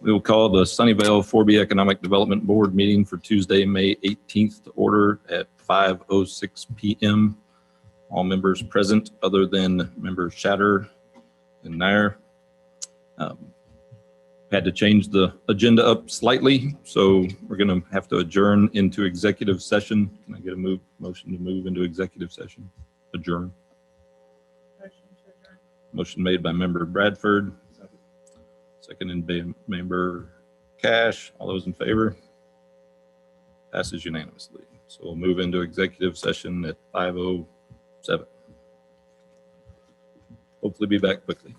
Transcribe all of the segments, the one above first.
We will call the Sunnyvale 4B Economic Development Board meeting for Tuesday, May 18th to order at 5:06 p.m. All members present other than members Shatter and Nair. Had to change the agenda up slightly, so we're going to have to adjourn into executive session. Can I get a motion to move into executive session? Adjourn. Motion made by member Bradford. Seconded by member Cash. All those in favor? Passes unanimously. So we'll move into executive session at 5:07. Hopefully be back quickly.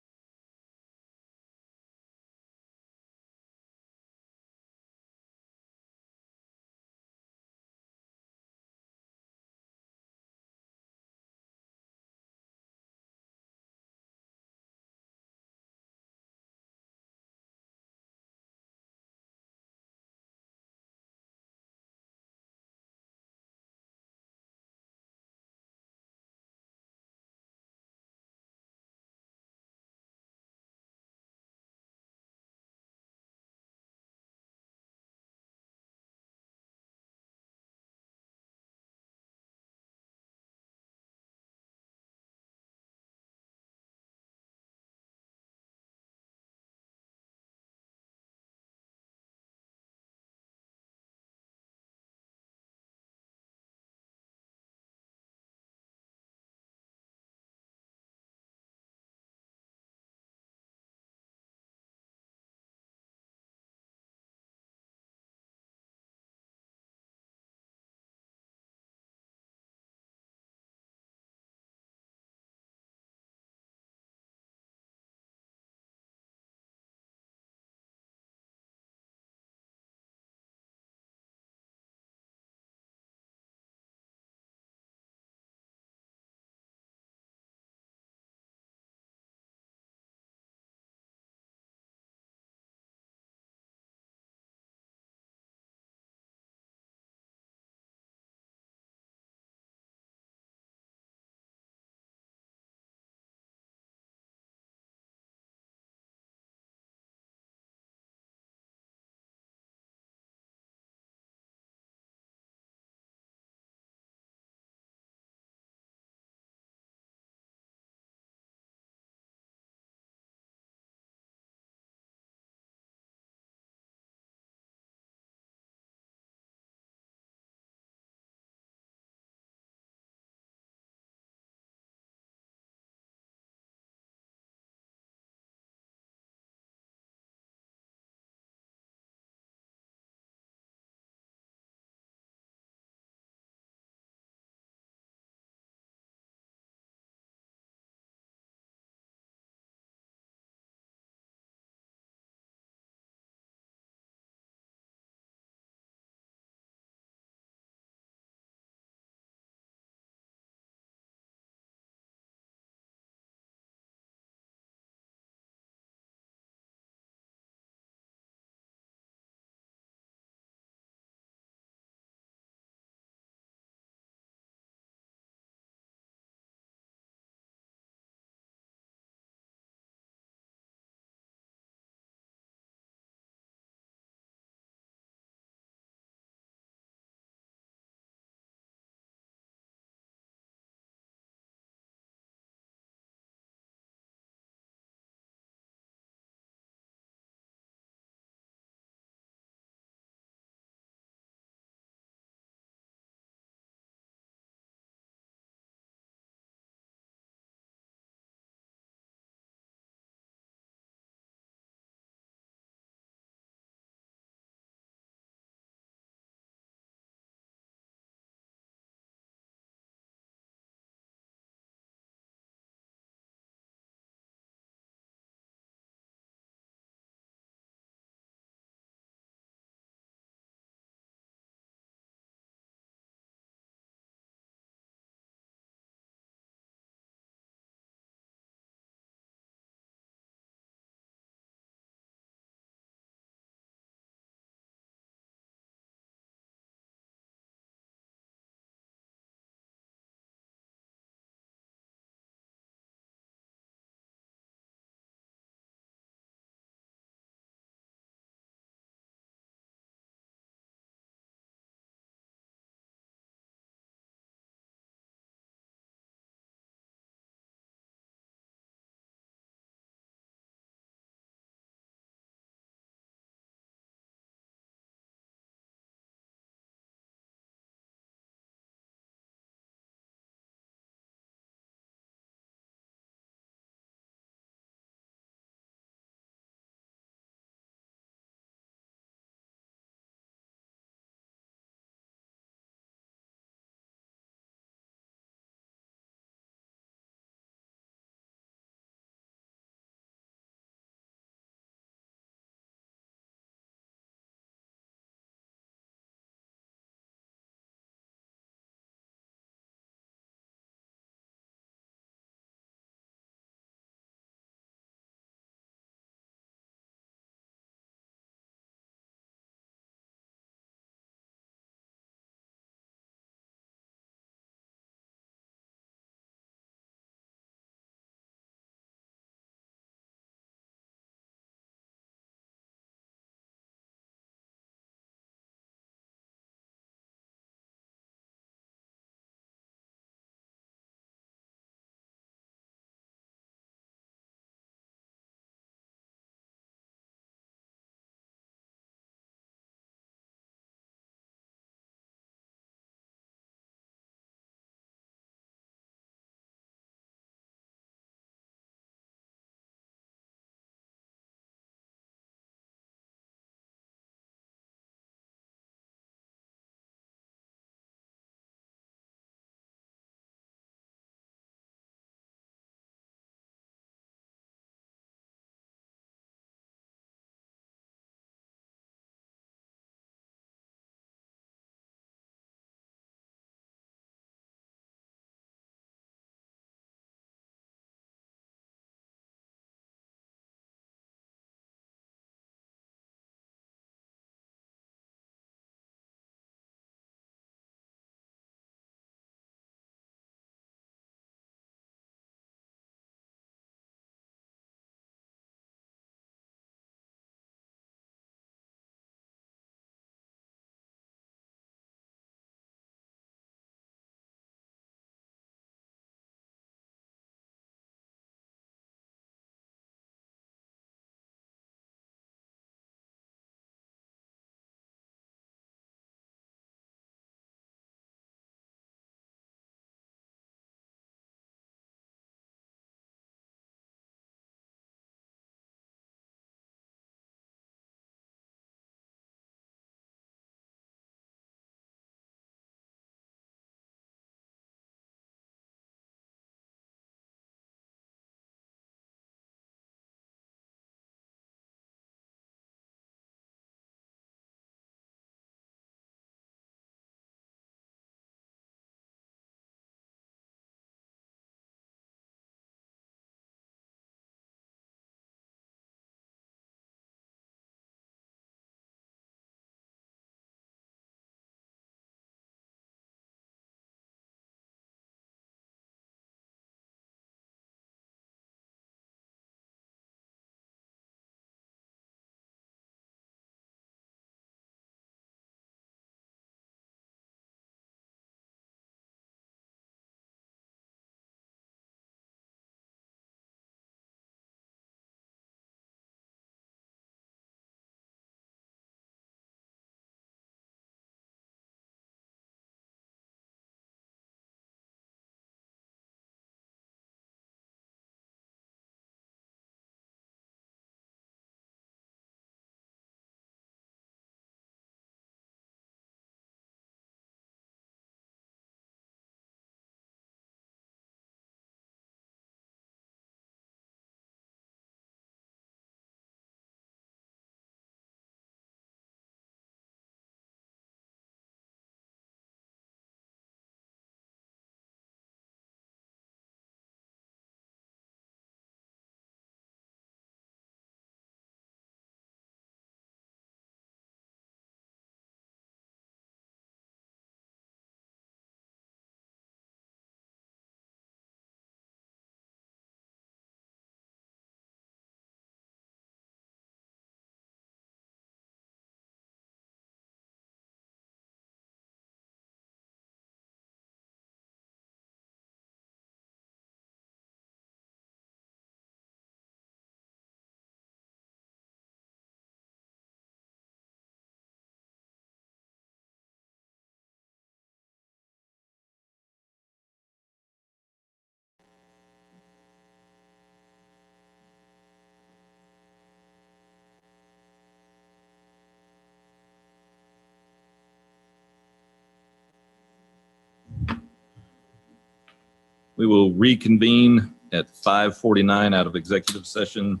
We will reconvene at 5:49 out of executive session.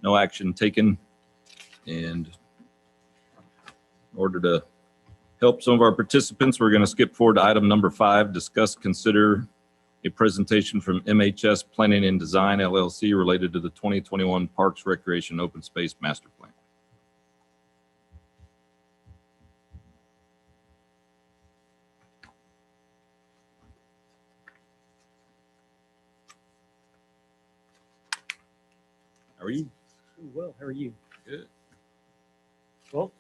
No action taken. And in order to help some of our participants, we're going to skip forward to item number 5, discuss, consider a presentation from MHS Planning and Design LLC related to the 2021 Parks Recreation Open Space Master Plan. How are you? Well, how are you? Good. Well,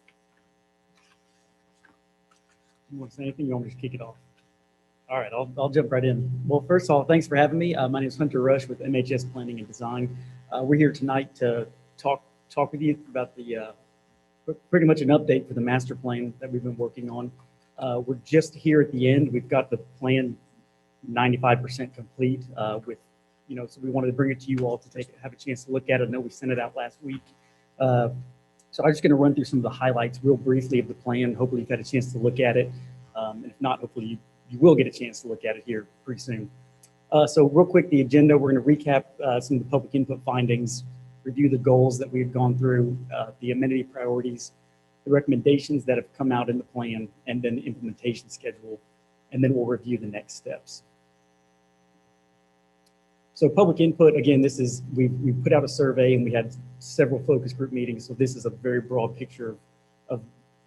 you want to say anything? You want me to just kick it off? All right, I'll jump right in. Well, first of all, thanks for having me. My name is Hunter Rush with MHS Planning and Design. We're here tonight to talk with you about the pretty much an update for the master plan that we've been working on. We're just here at the end. We've got the plan 95% complete with, so we wanted to bring it to you all to have a chance to look at it. I know we sent it out last week. So I'm just going to run through some of the highlights real briefly of the plan. Hopefully you've had a chance to look at it. And if not, hopefully you will get a chance to look at it here pretty soon. So real quick, the agenda, we're going to recap some of the public input findings, review the goals that we've gone through, the amenity priorities, the recommendations that have come out in the plan, and then the implementation schedule. And then we'll review the next steps. So public input, again, this is, we put out a survey and we had several focus group meetings. So this is a very broad picture of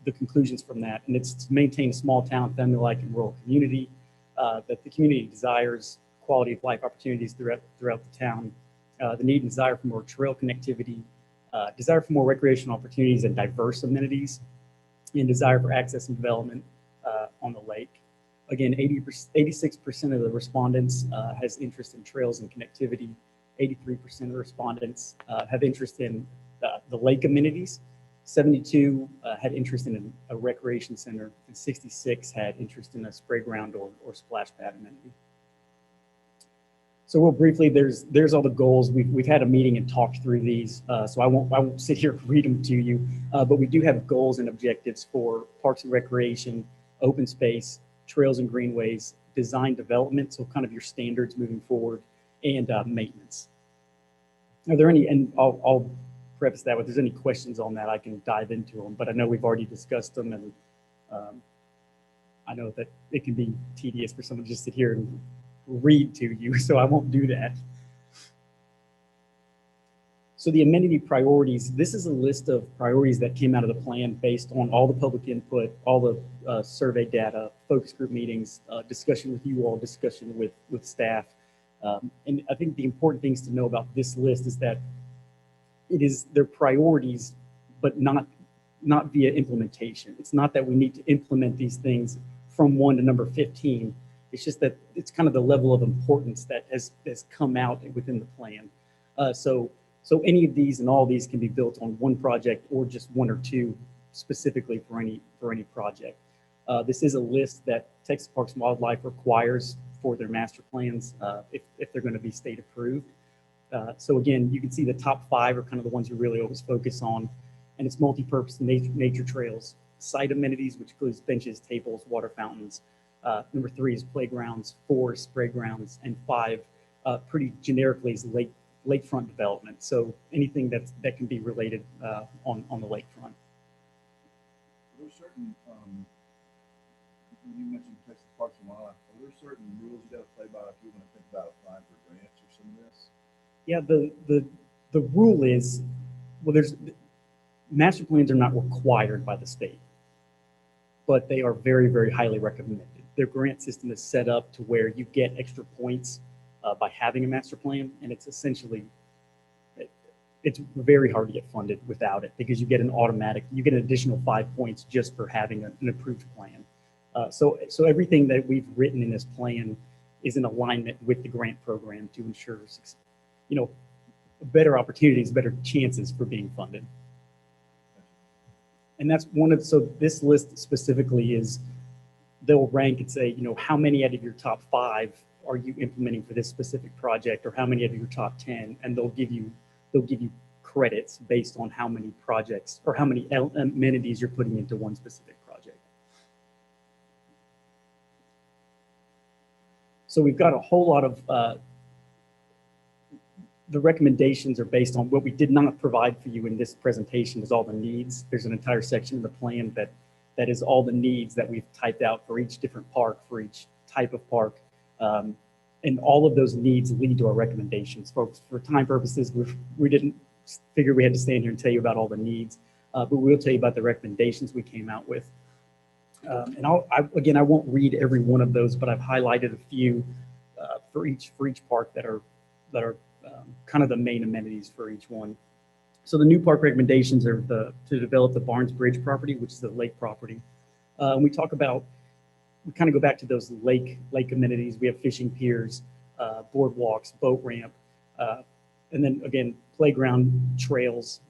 the conclusions from that. And it's to maintain a small town, family-like and rural community, that the community desires quality of life opportunities throughout the town, the need and desire for more trail connectivity, desire for more recreational opportunities and diverse amenities, and desire for access and development on the lake. Again, 86% of the respondents has interest in trails and connectivity. 83% of the respondents have interest in the lake amenities. 72 had interest in a recreation center, and 66 had interest in a spray ground or splash pad amenity. So real briefly, there's all the goals. We've had a meeting and talked through these, so I won't sit here and read them to you. But we do have goals and objectives for parks and recreation, open space, trails and greenways, design development, so kind of your standards moving forward, and maintenance. Are there any, and I'll preface that with, if there's any questions on that, I can dive into them, but I know we've already discussed them, and I know that it can be tedious for someone to just sit here and read to you, so I won't do that. So the amenity priorities, this is a list of priorities that came out of the plan based on all the public input, all the survey data, focus group meetings, discussion with you all, discussion with staff. And I think the important things to know about this list is that they're priorities, but not via implementation. It's not that we need to implement these things from 1 to number 15. It's just that it's kind of the level of importance that has come out within the plan. So any of these and all these can be built on one project or just 1 or 2 specifically for any project. This is a list that Texas Parks and Wildlife requires for their master plans if they're going to be state approved. So again, you can see the top 5 are kind of the ones you really always focus on, and it's multi-purpose nature trails, site amenities, which includes benches, tables, water fountains. Number 3 is playgrounds, 4 is spray grounds, and 5 pretty generically is lakefront development. So anything that can be related on the lakefront. Are there certain, when you mentioned Texas Parks and Wildlife, are there certain rules you got to play by if you want to think about applying for grants or some of this? Yeah, the rule is, well, master plans are not required by the state, but they are very, very highly recommended. Their grant system is set up to where you get extra points by having a master plan, and it's essentially, it's very hard to get funded without it because you get an additional 5 points just for having an approved plan. So everything that we've written in this plan is in alignment with the grant program to ensure, better opportunities, better chances for being funded. And that's so this list specifically is, they'll rank and say, how many out of your top 5 are you implementing for this specific project, or how many of your top 10, and they'll give you credits based on how many projects or how many amenities you're putting into one specific project. So we've got a whole lot of, the recommendations are based on what we did not provide for you in this presentation is all the needs. There's an entire section of the plan that is all the needs that we've typed out for each different park, for each type of park. And all of those needs lead to our recommendations. Folks, for time purposes, we didn't figure we had to stand here and tell you about all the needs, but we'll tell you about the recommendations we came out with. And again, I won't read every one of those, but I've highlighted a few for each park that are kind of the main amenities for each one. So the new park recommendations are to develop the Barnes Bridge property, which is the lake property. And we kind of go back to those lake amenities. We have fishing piers, boardwalks, boat ramp, and then again, playground trails,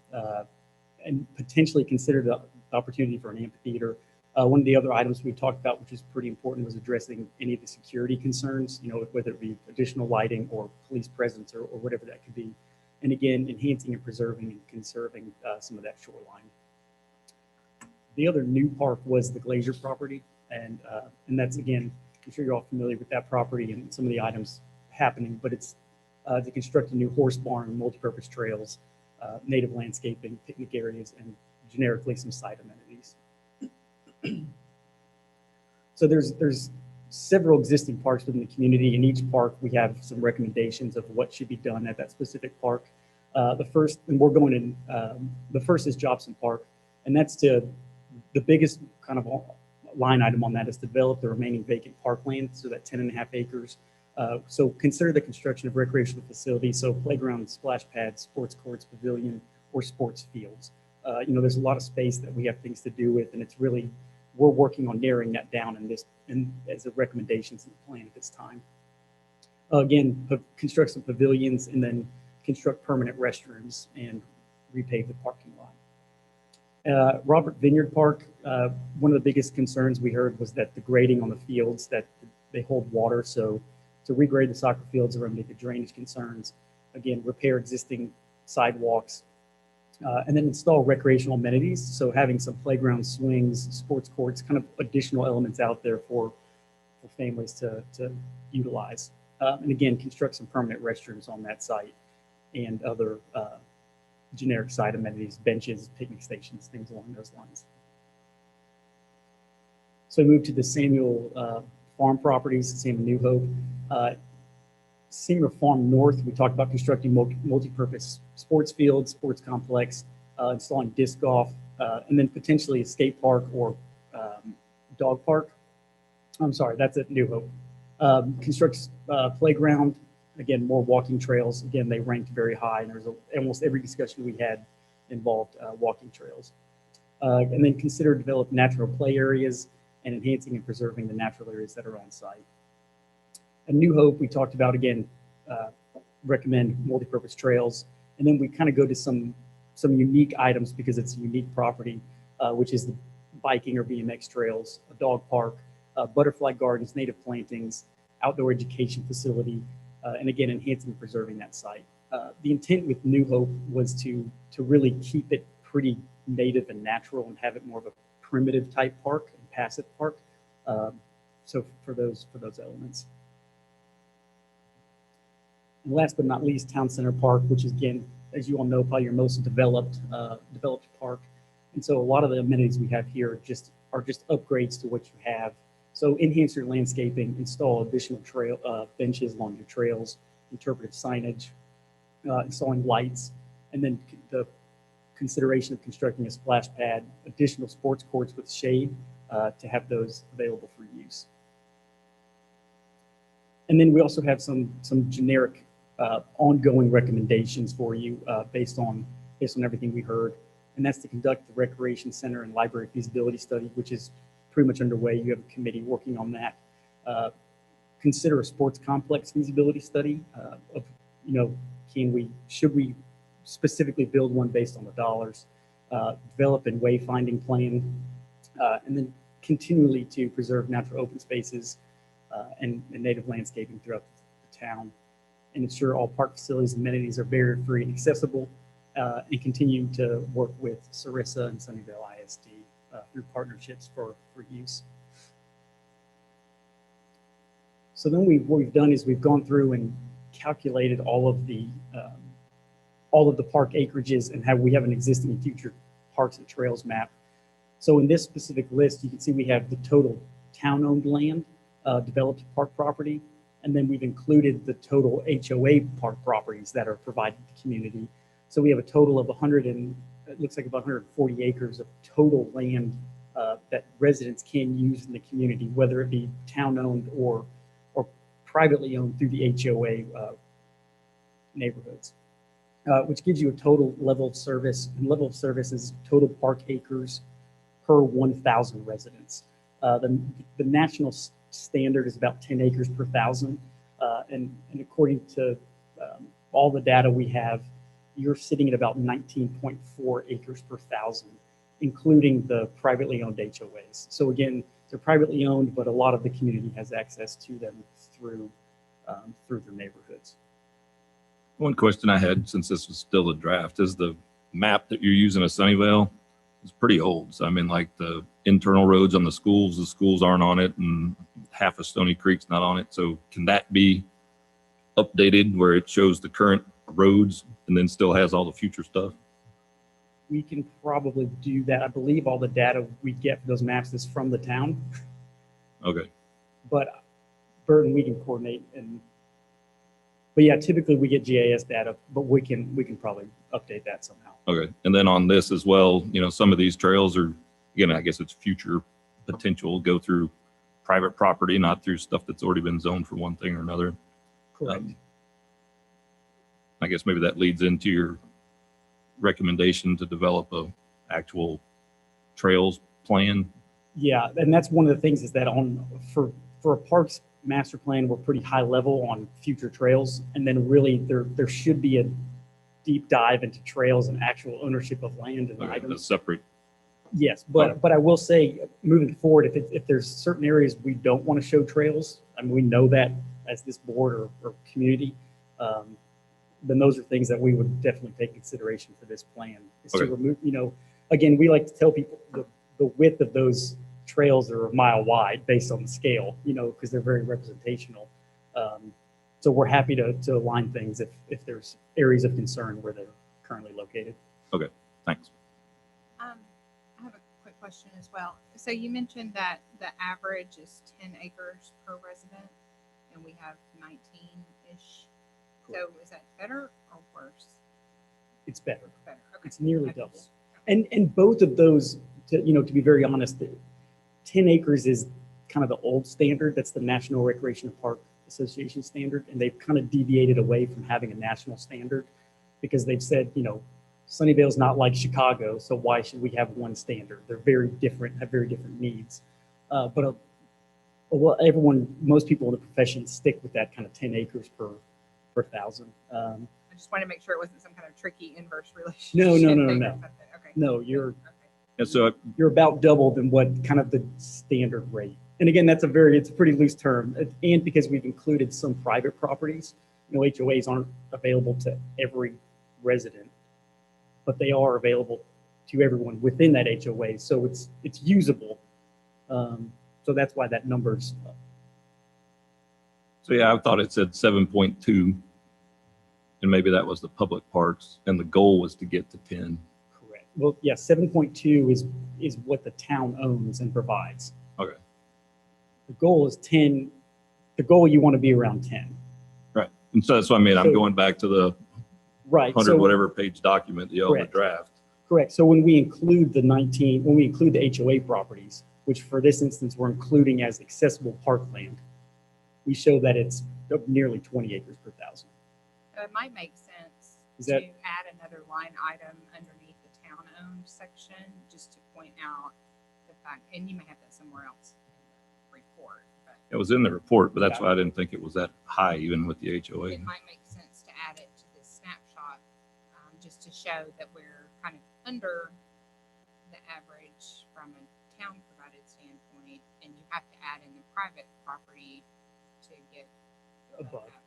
and potentially consider the opportunity for an amphitheater. One of the other items we talked about, which is pretty important, was addressing any of the security concerns, whether it be additional lighting or police presence or whatever that could be. And again, enhancing and preserving and conserving some of that shoreline. The other new park was the Glacier property. And that's, again, I'm sure you're all familiar with that property and some of the items happening, but it's to construct a new horse barn, multipurpose trails, native landscaping, picnic areas, and generically some site amenities. So there's several existing parks within the community. In each park, we have some recommendations of what should be done at that specific park. The first is Jobson Park, and that's the biggest kind of line item on that is to develop the remaining vacant parkland, so that 10.5 acres. So consider the construction of recreational facilities, so playground, splash pads, sports courts, pavilion, or sports fields. There's a lot of space that we have things to do with, and it's really, we're working on narrowing that down as a recommendations in the plan at this time. Again, construct some pavilions and then construct permanent restrooms and repave the parking lot. Robert Vineyard Park, one of the biggest concerns we heard was that the grading on the fields, that they hold water. So to regrade the soccer fields, remedy the drainage concerns, again, repair existing sidewalks, and then install recreational amenities. So having some playground, swings, sports courts, kind of additional elements out there for families to utilize. And again, construct some permanent restrooms on that site and other generic site amenities, benches, picnic stations, things along those lines. So we move to the Samuell farm properties, Sam and New Hope. Senior Farm North, we talked about constructing multi-purpose sports fields, sports complex, installing disc golf, and then potentially a skate park or dog park. I'm sorry, that's at New Hope. Constructs playground, again, more walking trails. Again, they ranked very high, and there's almost every discussion we had involved walking trails. And then consider develop natural play areas and enhancing and preserving the natural areas that are on site. At New Hope, we talked about, again, recommend multipurpose trails. And then we kind of go to some unique items because it's a unique property, which is the biking or BMX trails, a dog park, butterfly gardens, native plantings, outdoor education facility, and again, enhancing and preserving that site. The intent with New Hope was to really keep it pretty native and natural and have it more of a primitive type park and passive park. So for those elements. And last but not least, Town Center Park, which is, again, as you all know, probably your most developed park. And so a lot of the amenities we have here are just upgrades to what you have. So enhance your landscaping, install additional trail benches along your trails, interpretive signage, installing lights, and then the consideration of constructing a splash pad, additional sports courts with shade to have those available for use. And then we also have some generic ongoing recommendations for you based on everything we heard. And that's to conduct the Recreation Center and Library Feasibility Study, which is pretty much underway. You have a committee working on that. Consider a sports complex feasibility study of, should we specifically build one based on the dollars, develop a wayfinding plan, and then continually to preserve natural open spaces and native landscaping throughout the town, and ensure all park facilities and amenities are barrier-free and accessible, and continue to work with Sarissa and Sunnyvale ISD through partnerships for use. So then what we've done is we've gone through and calculated all of the park acreages and we have an existing and future parks and trails map. So in this specific list, you can see we have the total town-owned land, developed park property, and then we've included the total HOA park properties that are provided to the community. So we have a total of it looks like about 140 acres of total land that residents can use in the community, whether it be town-owned or privately owned through the HOA neighborhoods, which gives you a total level of service. And level of service is total park acres per 1,000 residents. The national standard is about 10 acres per 1,000. And according to all the data we have, you're sitting at about 19.4 acres per 1,000, including the privately owned HOAs. So again, they're privately owned, but a lot of the community has access to them through their neighborhoods. One question I had, since this was still a draft, is the map that you're using of Sunnyvale is pretty old. So I mean, like the internal roads on the schools aren't on it, and half of Stony Creek's not on it. So can that be updated where it shows the current roads and then still has all the future stuff? We can probably do that. I believe all the data we get for those maps is from the town. Okay. But Burton, we can coordinate but yeah, typically we get GIS data, but we can probably update that somehow. Okay. And then on this as well, some of these trails are, again, I guess it's future potential, go through private property, not through stuff that's already been zoned for one thing or another. Correct. I guess maybe that leads into your recommendation to develop a actual trails plan. Yeah, and that's one of the things is that for a parks master plan, we're pretty high level on future trails, and then really there should be a deep dive into trails and actual ownership of land and items. A separate. Yes, but I will say, moving forward, if there's certain areas we don't want to show trails, I mean, we know that as this board or community, then those are things that we would definitely take consideration for this plan. Is to remove, again, we like to tell people the width of those trails are a mile wide based on the scale, because they're very representational. So we're happy to align things if there's areas of concern where they're currently located. Okay, thanks. I have a quick question as well. So you mentioned that the average is 10 acres per resident, and we have 19-ish. So is that better or worse? It's better. Better. Okay. It's nearly double. And both of those, to be very honest, 10 acres is kind of the old standard. That's the National Recreation Park Association standard. And they've kind of deviated away from having a national standard because they've said, Sunnyvale's not like Chicago, so why should we have one standard? They're very different, have very different needs. But most people in the profession stick with that kind of 10 acres per 1,000. I just want to make sure it wasn't some kind of tricky inverse relationship. No. Okay. No, you're about double than what kind of the standard rate. And again, it's a pretty loose term. And because we've included some private properties, HOAs aren't available to every resident, but they are available to everyone within that HOA. So it's usable. So that's why that number's up. So yeah, I thought it said 7.2, and maybe that was the public parks, and the goal was to get to 10. Correct. Well, yeah, 7.2 is what the town owns and provides. Okay. The goal is 10. The goal, you want to be around 10. Right. And so that's what I mean. I'm going back to the 100 whatever page document, the other draft. Correct. So when we include when we include the HOA properties, which for this instance we're including as accessible parkland, we show that it's nearly 20 acres per 1,000. So it might make sense Is to that- add another line item underneath the town-owned section, just to point out the fact, and you may have that somewhere else in the report, but It was in the report, but that's why I didn't think it was that high, even with the HOA. it might make sense to add it to this snapshot, just to show that we're kind of under the average from a town-provided standpoint, and you have to add in the private property to get above average.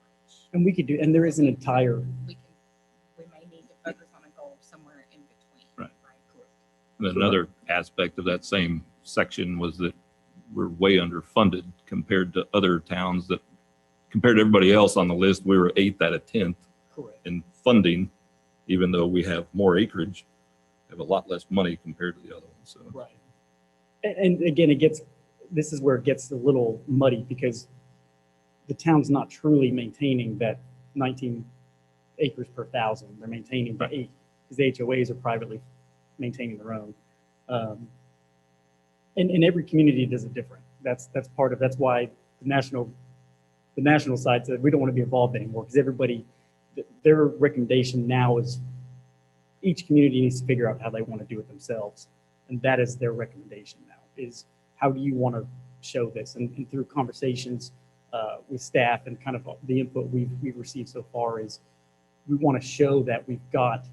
And we could do, and there is an entire. We may need to focus on a goal somewhere in between. Right. And another aspect of that same section was that we're way underfunded compared to other towns that compared to everybody else on the list, we were 8th out of 10th Correct. in funding, even though we have more acreage, have a lot less money compared to the other ones. So Right. And again, this is where it gets a little muddy because the town's not truly maintaining that 19 acres per thousand. They're maintaining the 8 because the HOAs are privately maintaining their own. And every community does it different. That's why the national side said we don't want to be involved anymore because everybody, their recommendation now is each community needs to figure out how they want to do it themselves. And that is their recommendation now is how do you want to show this? And through conversations with staff and kind of the input we've received so far is we want to show that we've got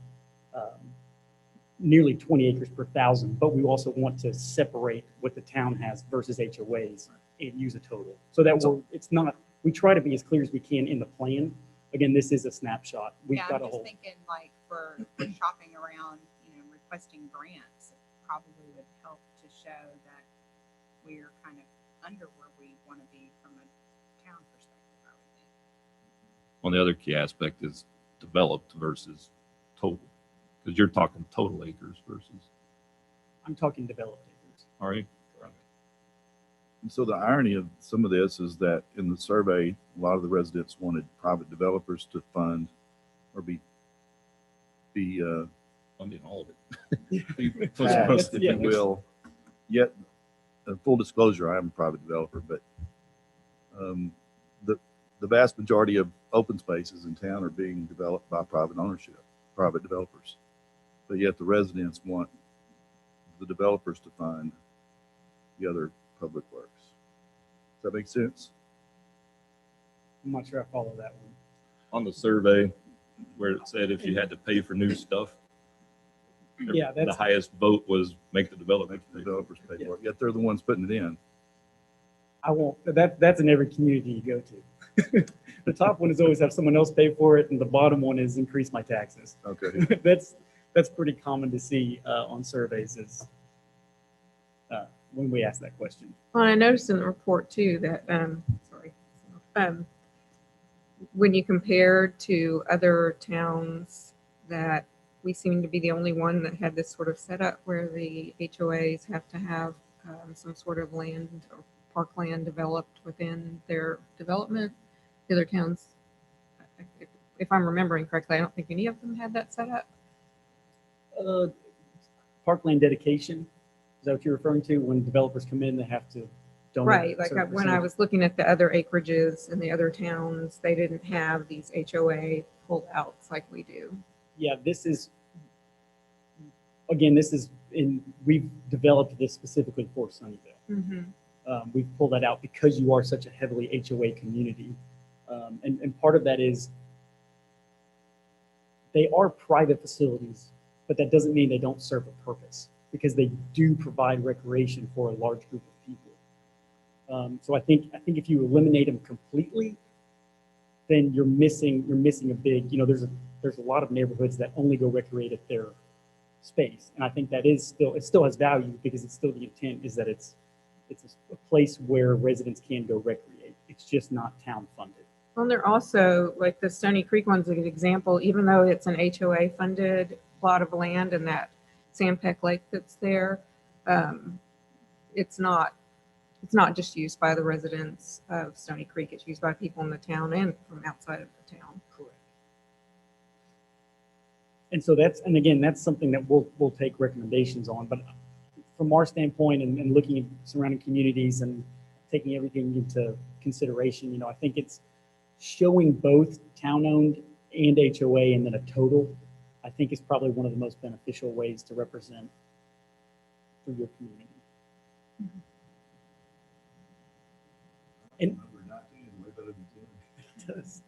nearly 20 acres per thousand, but we also want to separate what the town has versus HOAs and use a total. So that we try to be as clear as we can in the plan. Again, this is a snapshot. We've Yeah, got I'm a just whole. thinking like for shopping around, requesting grants, it probably would help to show that we're kind of under where we want to be from a town perspective, I would think. one of the other key aspect is developed versus total, because you're talking total acres versus. I'm talking developed acres. All right. And so the irony of some of this is that in the survey, a lot of the residents wanted private developers to fund or be Funding all of it. if yeah. you will. Yet, full disclosure, I am a private developer, but the vast majority of open spaces in town are being developed by private ownership, private developers. But yet the residents want the developers to fund the other public works. Does that make sense? I'm not sure I follow that one. On the survey where it said if you had to pay for new stuff, Yeah, the that's highest vote was make the development. The developers pay for it, yet they're the ones putting it in. I won't. That's in every community you go to. The top one is always have someone else pay for it, and the bottom one is increase my taxes. Okay. That's pretty common to see on surveys is when we ask that question. Well, I noticed in the report too that, when you compare to other towns, that we seem to be the only one that had this sort of setup where the HOAs have to have some sort of land or parkland developed within their development. The other towns, if I'm remembering correctly, I don't think any of them had that set up. Parkland dedication, is that what you're referring to? When developers come in, they have to donate. Right, a like certain when I percentage? was looking at the other acreages in the other towns, they didn't have these HOA pulled outs like we do. Yeah, this is we've developed this specifically for Sunnyvale. Mm-hmm. We've pulled that out because you are such a heavily HOA community. And part of that is they are private facilities, but that doesn't mean they don't serve a purpose because they do provide recreation for a large group of people. So I think if you eliminate them completely, then you're missing a big, there's a lot of neighborhoods that only go recreate at their space. And I think that it still has value because it's still the intent is that it's a place where residents can go recreate. It's just not town funded. Well, they're also, like the Stony Creek one's a good example, even though it's an HOA funded plot of land and that Sandpeck Lake that's there, it's not just used by the residents of Stony Creek, it's used by people in the town and from outside of the town. Correct. And so that's something that we'll take recommendations on. But from our standpoint and looking at surrounding communities and taking everything into consideration, I think it's showing both town-owned and HOA and then a total, I think is probably one of the most beneficial ways to represent through your community. Mm-hmm. And Number 19 is way better than 10. does.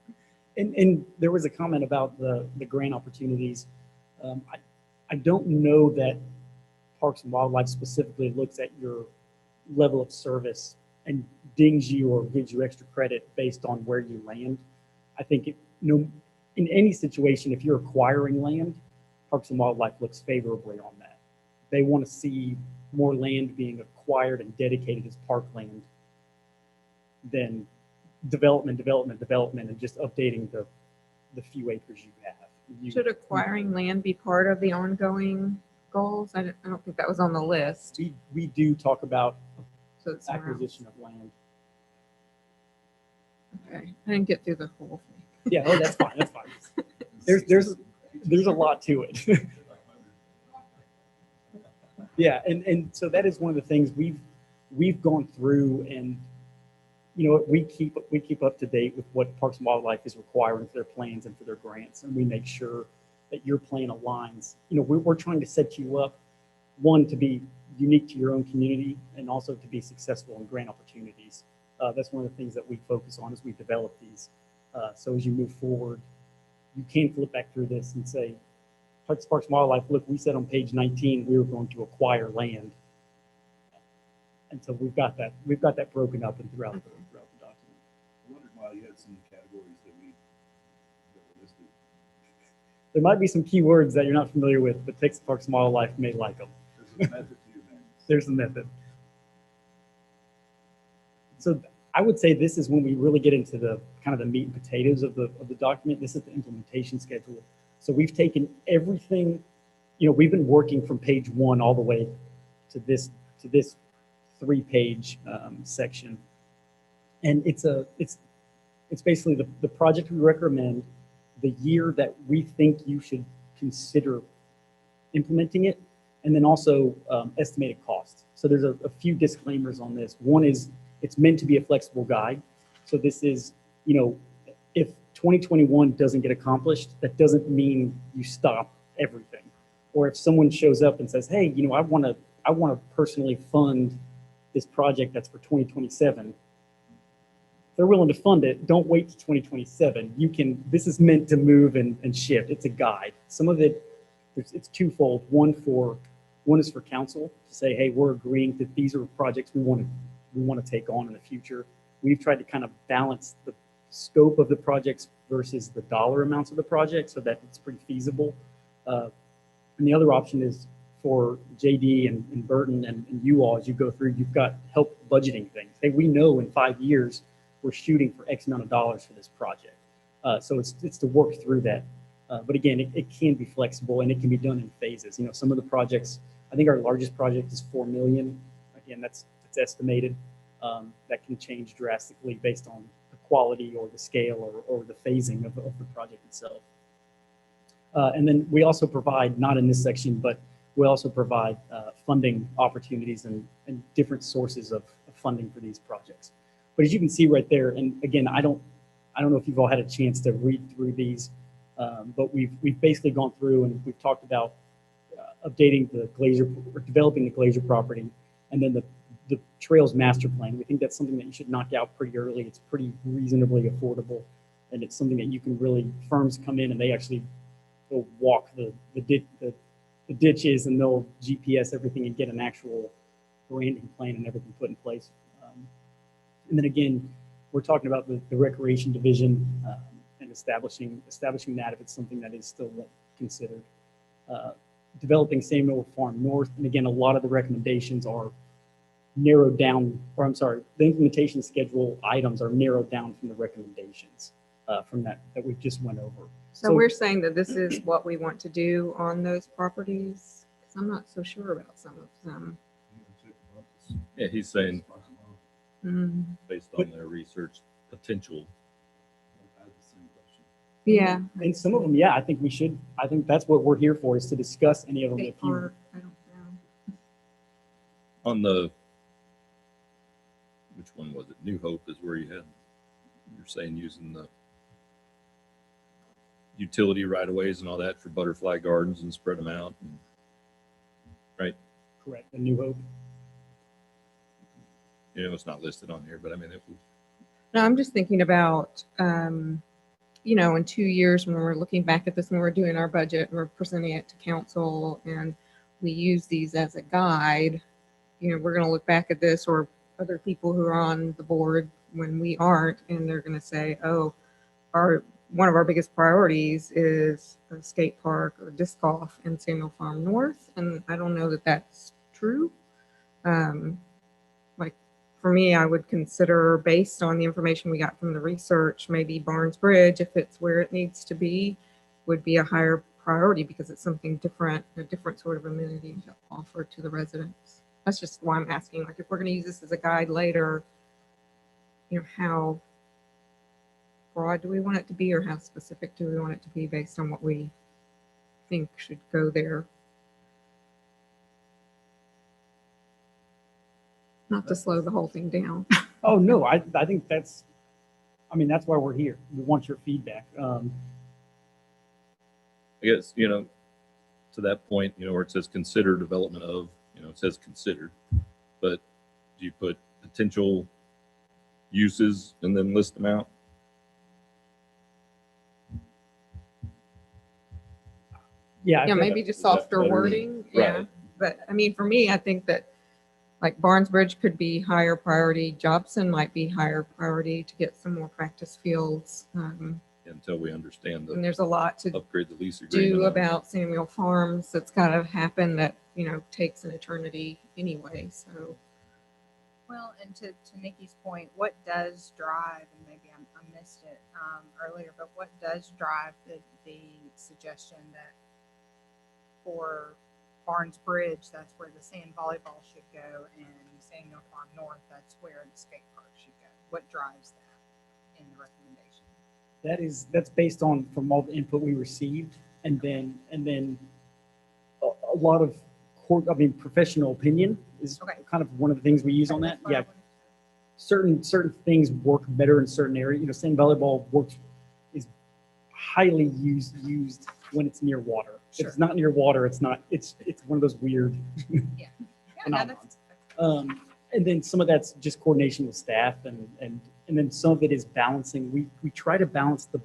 And there was a comment about the grant opportunities. I don't know that Parks and Wildlife specifically looks at your level of service and dings you or gives you extra credit based on where you land. I think in any situation, if you're acquiring land, Parks and Wildlife looks favorably on that. They want to see more land being acquired and dedicated as parkland than development, and just updating the few acres you have. Should acquiring land be part of the ongoing goals? I don't think that was on the list. We do talk about So it's somewhere else. acquisition of land. Okay, I didn't get through the whole thing. Yeah, oh, that's fine, that's fine. There's a lot to it. Yeah, and so that is one of the things we've gone through, and you know, we keep up to date with what Parks and Wildlife is requiring for their plans and for their grants, and we make sure that your plan aligns. You know, we're trying to set you up, one, to be unique to your own community, and also to be successful in grant opportunities. That's one of the things that we focus on as we develop these. So as you move forward, you can flip back through this and say, Parks and Wildlife, look, we said on page 19 we were going to acquire land. And so we've got that broken up and throughout the document. I wondered why you had some categories that were listed. There might be some keywords that you're not familiar with, but Texas Parks and Wildlife may like them. There's a method to your names. There's a method. So I would say this is when we really get into the kind of the meat and potatoes of the document. This is the implementation schedule. So we've taken everything, you know, we've been working from page 1 all the way to this 3-page section, and it's basically the project we recommend, the year that we think you should consider implementing it, and then also estimated costs. So there's a few disclaimers on this. One is it's meant to be a flexible guide. So this is, you know, if 2021 doesn't get accomplished, that doesn't mean you stop everything. Or if someone shows up and says, hey, you know, I want to personally fund this project that's for 2027. They're willing to fund it. Don't wait to 2027. You can, this is meant to move and shift. It's a guide. Some of it, it's twofold. One is for council to say, hey, we're agreeing that these are projects we want to take on in the future. We've tried to kind of balance the scope of the projects versus the dollar amounts of the project so that it's pretty feasible. And the other option is for JD and Burton and you all, as you go through, you've got help budgeting things. Hey, we know in 5 years we're shooting for X amount of dollars for this project. So it's to work through that. But again, it can be flexible and it can be done in phases. You know, some of the projects, I think our largest project is 4 million. Again, that's estimated. That can change drastically based on the quality or the scale or the phasing of the project itself. And then we also provide, not in this section, but we also provide funding opportunities and different sources of funding for these projects. But as you can see right there, and again, I don't know if you've all had a chance to read through these, but we've basically gone through and we've talked about updating the glacier, or developing the glacier property, and then the trails master plan. We think that's something that you should knock out pretty early. It's pretty reasonably affordable, and it's something that you can really, firms come in and they actually go walk the ditches and they'll GPS everything and get an actual branding plan and everything put in place. And then again, we're talking about the recreation division and establishing that if it's something that is still considered. Developing Samuell Farm North, and again, a lot of the recommendations are narrowed down, or I'm sorry, the implementation schedule items are narrowed down from the recommendations from that we just went over. So we're saying that this is what we want to do on those properties? Because I'm not so sure about some of them. Yeah, he's saying Mm. based on their research potential. I had the same question. Yeah. And some of them, yeah, I think we should. I think that's what we're here for, is to discuss any of them. They If you, are, I don't know. On the, which one was it? New Hope is where you're saying using the utility right of ways and all that for butterfly gardens and spread them out. Right. correct, the New Hope. You know, it's not listed on here, but I mean, it was. No, I'm just thinking about, you know, in 2 years when we're looking back at this, when we're doing our budget, we're presenting it to council and we use these as a guide, you know, we're going to look back at this, or other people who are on the board when we aren't, and they're going to say, oh, one of our biggest priorities is a skate park or disc golf in Samuell Farm North. And I don't know that that's true. Like, for me, I would consider, based on the information we got from the research, maybe Barnes Bridge, if it's where it needs to be, would be a higher priority because it's something different, a different sort of amenity to offer to the residents. That's just why I'm asking, like, if we're going to use this as a guide later, you know, how broad do we want it to be, or how specific do we want it to be based on what we think should go there? Not to slow the whole thing down. Oh, no, I think that's, I mean, that's why we're here. We want your feedback. I guess, you know, to that point, you know, where it says consider development of, you know, it says consider, but do you put potential uses and then list them out? Yeah. I Yeah, think- maybe just Is that softer better? wording. Yeah. Right. But I mean, for me, I think that like Barnes Bridge could be higher priority. Jobson might be higher priority to get some more practice fields. Until we understand And the there's a lot to upgrade the lease agreement. do on- about Samuell Farms that's got to happen that, you know, takes an eternity anyway. So Well, and to Nikki's point, what does drive, and maybe I missed it earlier, but what does drive the suggestion that for Barnes Bridge, that's where the sand volleyball should go, and Samuel Farm North, that's where the skate park should go? What drives that in the recommendation? that's based on from all the input we received, and then a lot of professional opinion is Okay. kind of one of the things we use on that. That's what I Yeah, wanted to- certain things work better in certain areas. You know, sand volleyball is highly used when it's near water. If Sure. it's not near water, it's not. It's one of those weird. Yeah, no, phenomenons. that's And then some of that's just coordination with staff, and then some of it is balancing. We try to balance the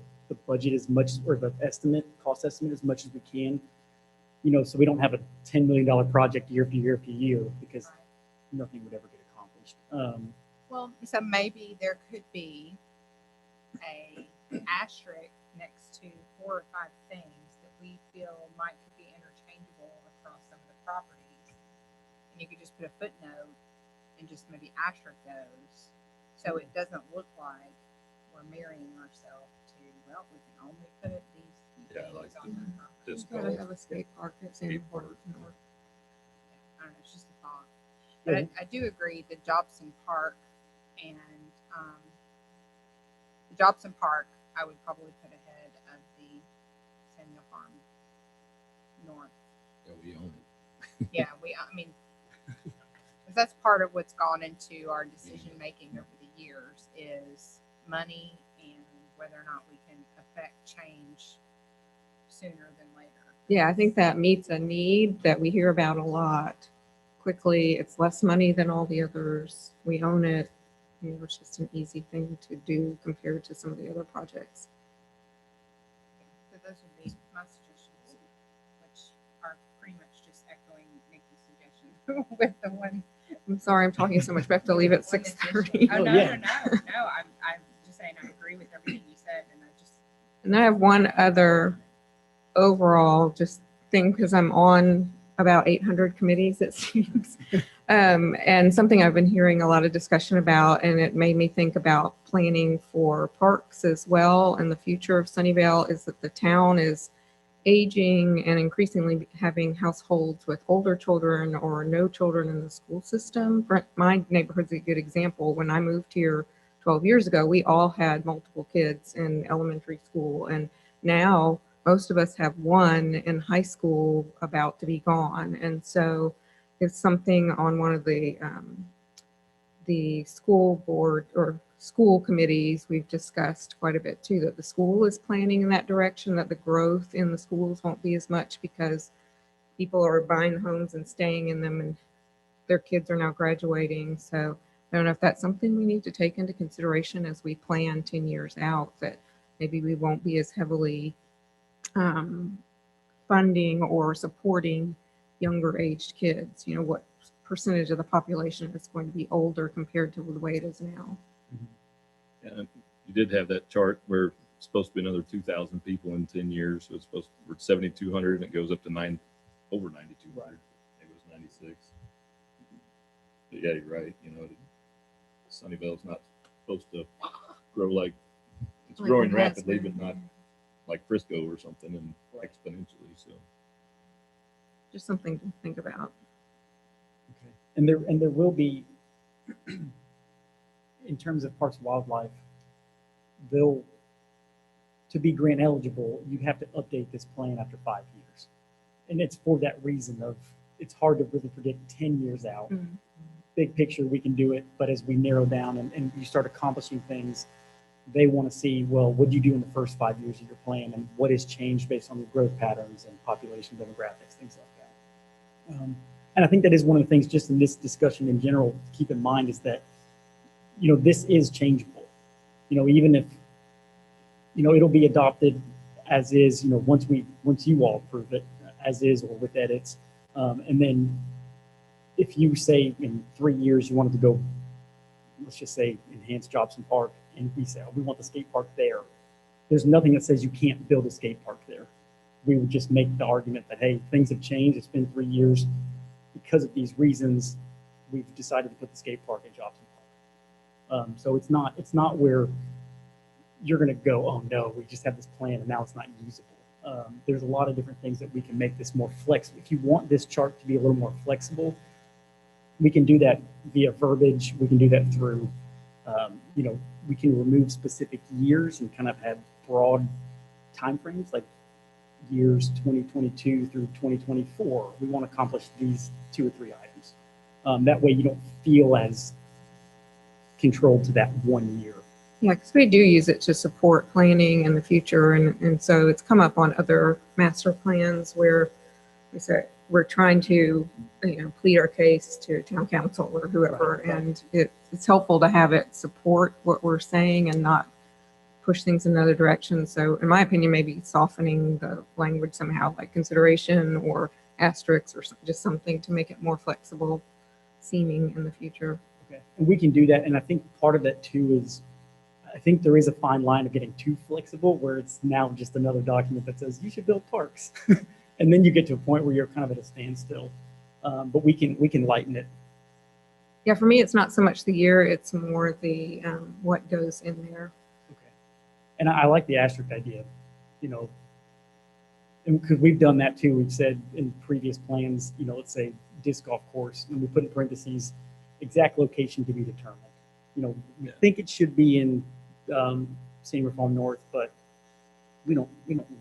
budget as much, or the cost estimate as much as we can. You know, so we don't have a $10 million project year after year after year, because right. nothing would ever get accomplished. Well, so maybe there could be a asterisk next to 4 or 5 things that we feel might be interchangeable across some of the properties. And you could just put a footnote and just maybe asterisk those, so it doesn't look like we're marrying ourselves to, well, we can only put these Yeah, things like on the property. Just we've got to have a skate park at Skate Samuel park. North. I don't know, it's just a thought. But Yeah. I do agree the Jobson Park and the Jobson Park, I would probably put ahead of the Samuel Farm North. Yeah, we own it. Yeah, I mean, 'cause that's part of what's gone into our decision making over the years is money and whether or not we can affect change sooner than later. Yeah, I think that meets a need that we hear about a lot. Quickly, it's less money than all the others. We own it. You know, it's just an easy thing to do compared to some of the other projects. So those would be my suggestions, which are pretty much just echoing Nikki's suggestion with the one. I'm sorry, I'm talking so much, but I have to leave at one 6:30. addition. Oh, no, yeah. no. I'm just saying I agree with everything you said, and I just. And I have one other overall just thing, because I'm on about 800 committees, it seems. And something I've been hearing a lot of discussion about, and it made me think about planning for parks as well. And the future of Sunnyvale is that the town is aging and increasingly having households with older children or no children in the school system. My neighborhood's a good example. When I moved here 12 years ago, we all had multiple kids in elementary school, and now most of us have one in high school about to be gone. And so it's something on one of the school board or school committees we've discussed quite a bit too, that the school is planning in that direction, that the growth in the schools won't be as much because people are buying homes and staying in them, and their kids are now graduating. So I don't know if that's something we need to take into consideration as we plan 10 years out, that maybe we won't be as heavily funding or supporting younger aged kids. You know, what percentage of the population is going to be older compared to the way it is now? Yeah, you did have that chart where it's supposed to be another 2,000 people in 10 years. So it's supposed to, we're 7,200 and it goes up to over 9,200. Maybe it was 96. But yeah, you're right. You know, Sunnyvale's not supposed to grow like, it's Like growing it has rapidly, been. but not like Frisco or something and exponentially, so. Just something to think about. Okay. And there will be, in terms of Parks and Wildlife, they'll, to be grant eligible, you have to update this plan after 5 years. And it's for that reason of, it's hard to really predict 10 years out. Mm. Big picture, we can do it, but as we narrow down and you start accomplishing things, they want to see, well, what do you do in the first 5 years of your plan and what has changed based on your growth patterns and population demographics, things like that. And I think that is one of the things just in this discussion in general to keep in mind is that, this is changeable. Even if, it'll be adopted as is, once you all approve it as is or with edits. And then if you say in 3 years you wanted to go, let's just say enhance Jobson Park, and we say, oh, we want the skate park there. There's nothing that says you can't build a skate park there. We would just make the argument that, hey, things have changed. It's been 3 years. Because of these reasons, we've decided to put the skate park in Jobson Park. So it's not where you're going to go, oh no, we just have this plan and now it's not usable. There's a lot of different things that we can make this more flexible. If you want this chart to be a little more flexible, we can do that via verbiage. We can do that through, we can remove specific years and kind of have broad timeframes, like years 2022 through 2024. We want to accomplish these 2 or 3 items. That way you don't feel as controlled to that 1 year. Yeah, because we do use it to support planning in the future. And so it's come up on other master plans where we say we're trying to, plead our case to town council or whoever. Right. And it's helpful to have it support what we're saying and not push things in another direction. So in my opinion, maybe softening the language somehow, like consideration or asterisks or just something to make it more flexible seeming in the future. Okay. And we can do that. And I think part of that too is, I think there is a fine line of getting too flexible where it's now just another document that says you should build parks. And then you get to a point where you're kind of at a standstill. But we can lighten it. Yeah, for me, it's not so much the year, it's more the what goes in there. Okay. And I like the asterisk idea, and because we've done that too. We've said in previous plans, let's say disc golf course, and we put in parentheses, exact location to be determined. We think it should be in Senior Farm North, but we don't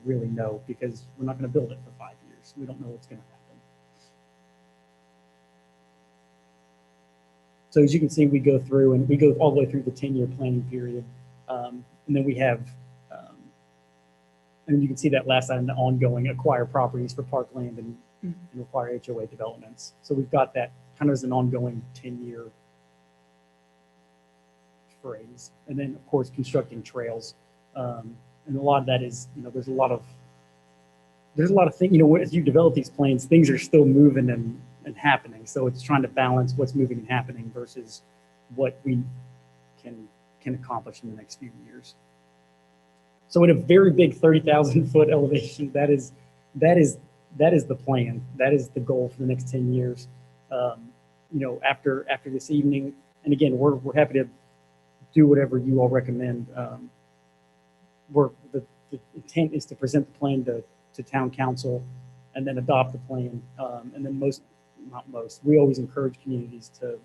really know because we're not going to build it for 5 years. We don't know what's going to happen. So as you can see, we go through and we go all the way through the 10-year planning period. And then we have, and you can see that last item, the ongoing acquire properties for parkland and require HOA developments. So we've got that kind of as an ongoing 10-year phrase. And then of course, constructing trails. And a lot of that is, there's a lot of things, as you develop these plans, things are still moving and happening. So it's trying to balance what's moving and happening versus what we can accomplish in the next few years. So in a very big 30,000 foot elevation, that is the plan. That is the goal for the next 10 years. After this evening, and again, we're happy to do whatever you all recommend. The intent is to present the plan to town council and then adopt the plan. And then we always encourage communities to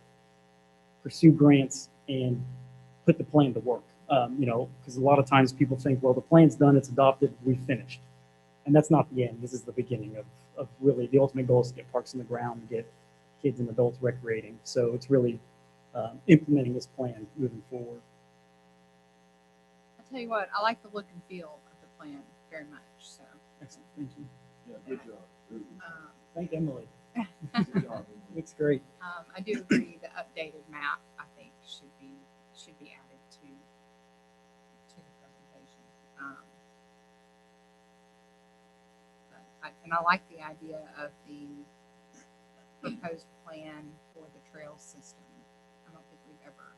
pursue grants and put the plan to work. Because a lot of times people think, well, the plan's done, it's adopted, we've finished. And that's not the end. This is the beginning of really the ultimate goal is to get parks in the ground and get kids and adults recreating. So it's really implementing this plan moving forward. I'll tell you what, I like the look and feel of the plan very much. So Excellent, thank you. Yeah, good job. Thank Emily. Looks great. I do agree the updated map I think should be added to the presentation. And I like the idea of the proposed plan for the trail system. I don't think we've ever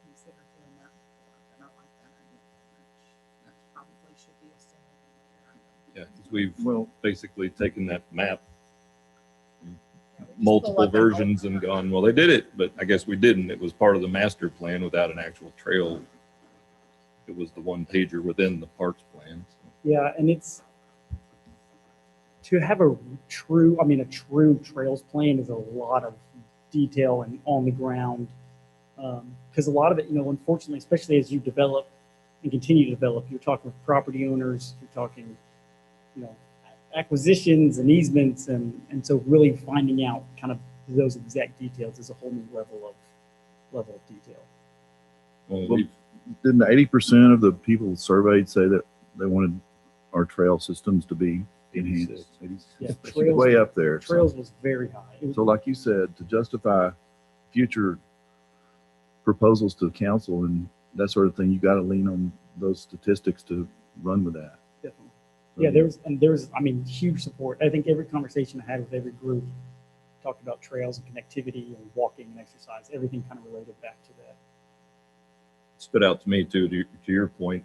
considered doing that before, but I like that idea very much. That probably should be a standard later. Yeah, because we've basically taken that map, multiple up and go. versions and gone, well, they did it, but I guess we didn't. It was part of the master plan without an actual trail. It was the one pager within the parks plan. So. Yeah, and it's to have a true trails plan is a lot of detail and on the ground. Because a lot of it, unfortunately, especially as you develop and continue to develop, you're talking with property owners, you're talking, acquisitions and easements, and so really finding out kind of those exact details is a whole new level of detail. Well, Didn't 80% of the people surveyed say that they wanted our trail systems to be enhanced? Yeah, It's trails- way up there. Trails was very high. It was, So like you said, to justify future proposals to the council and that sort of thing, you got to lean on those statistics to run with that. definitely. Yeah, there's huge support. I think every conversation I had with every group talked about trails and connectivity and walking and exercise. Everything kind of related back to that. stood out to me too, to your point,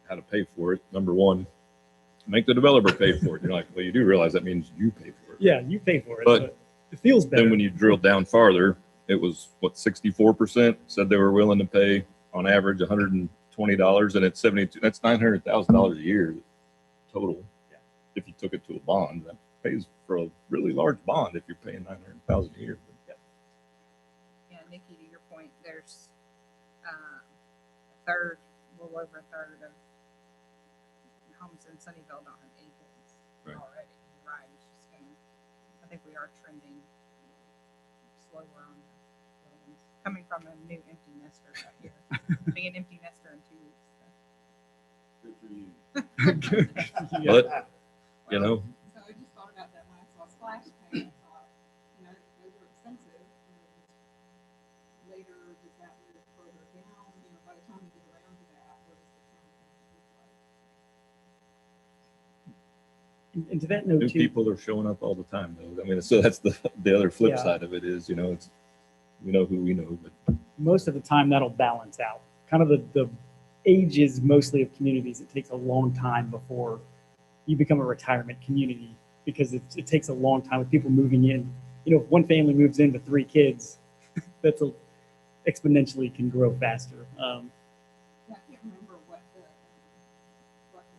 how to pay for it. Number one, make the developer pay for it. You're like, well, you do realize that means you pay for it. Yeah, you pay for it, But but it feels better. Then when you drill down farther, it was what, 64% said they were willing to pay on average $120, and it's 72. That's $900,000 a year total. Yeah. If you took it to a bond, that pays for a really large bond if you're paying $900,000 a year. Yeah, Nikki, to your point, there's a little over a third of homes in Sunnyvale don't have any kids Right. already. You're right. It's just I think we are trending slower on the ones. Coming from a new empty nester right here. Being an empty nester in 2 weeks. So. Yeah. But, you know, So I just thought about that when I saw splash pad. I thought, those are expensive. And later, does that move further down? By the time you get around to that, what does the town look like? And to that note new too, people are showing up all the time, though. I mean, so that's the other flip Yeah. side of it is, it's we know who we know, but most of the time that'll balance out. Kind of the ages mostly of communities, it takes a long time before you become a retirement community because it takes a long time with people moving in. If one family moves in with 3 kids, that's exponentially can grow faster. I can't remember what the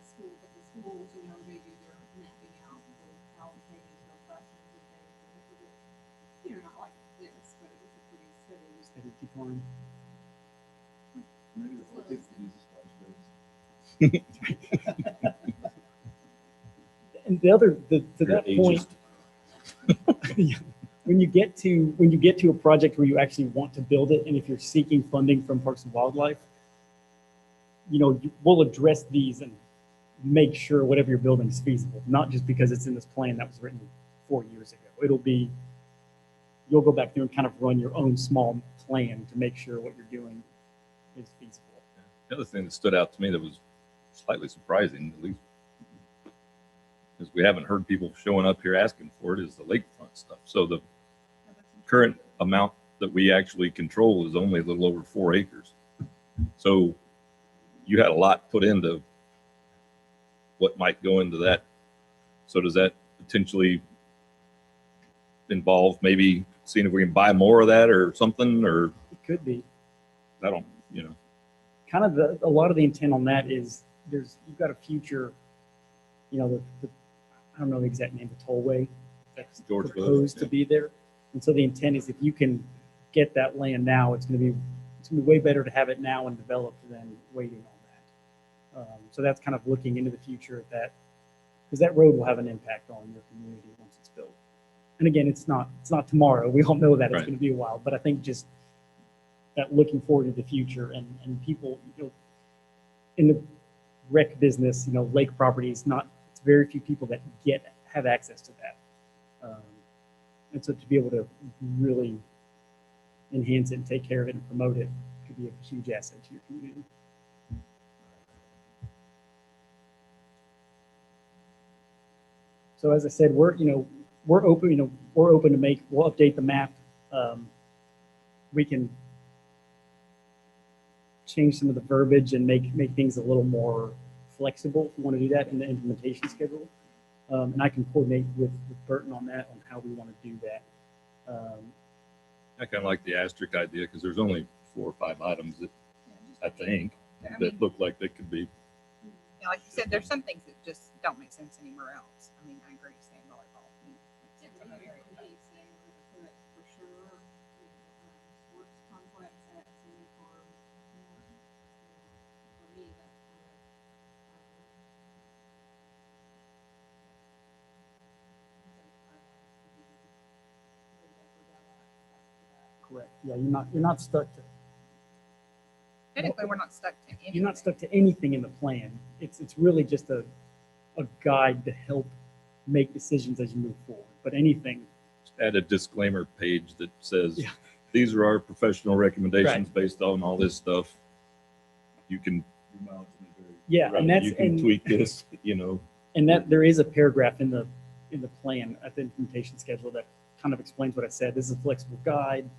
schools, they do their mapping out for allocating their freshmen and things. Not like this, but it was a pretty steady. Decline. And the other, to that point, when you get to a project where you actually want to build it, and if you're seeking funding from Parks and Wildlife, we'll address these and make sure whatever you're building is feasible, not just because it's in this plan that was written 4 years ago. You'll go back through and kind of run your own small plan to make sure what you're doing is feasible. the other thing that stood out to me that was slightly surprising, at least, because we haven't heard people showing up here asking for it, is the lakefront stuff. So the current amount that we actually control is only a little over 4 acres. So you had a lot put into what might go into that. So does that potentially involve maybe seeing if we can buy more of that or something, or It could be. I don't, Kind of a lot of the intent on that is you've got a future, I don't know the exact name, the tollway that's George proposed Bush, to yeah. be there. And so the intent is if you can get that land now, it's going to be way better to have it now and developed than waiting on that. So that's kind of looking into the future at that, because that road will have an impact on your community once it's built. And again, it's not tomorrow. We all know that it's Right. going to be a while, but I think just that looking forward to the future and people, in the rec business, lake properties, it's very few people that have access to that. And so to be able to really enhance it and take care of it and promote it could be a huge asset to your community. So as I said, we're open, we'll update the map. We can change some of the verbiage and make things a little more flexible if you want to do that in the implementation schedule. And I can coordinate with Burton on that, on how we want to do that. I kind of like the asterisk idea because there's only 4 or 5 items that I think I mean, that look like they could be. you know, like you said, there's some things that just don't make sense anywhere else. I mean, I agree, sand volleyball. I mean, makes sense in other areas, but- Say we're gonna put for sure, sports complex at Senior Farm. For me, that's kind of, Correct. Yeah, you're not stuck to, Technically, we're not stuck to anything. you're not stuck to anything in the plan. It's really just a guide to help make decisions as you move forward. But anything, Add a disclaimer page that says, Yeah. these are our professional recommendations based on all this stuff. You can, yeah, and that's you can and, tweak this, you know. and that there is a paragraph in the plan at the implementation schedule that kind of explains what I said. This is a flexible guide.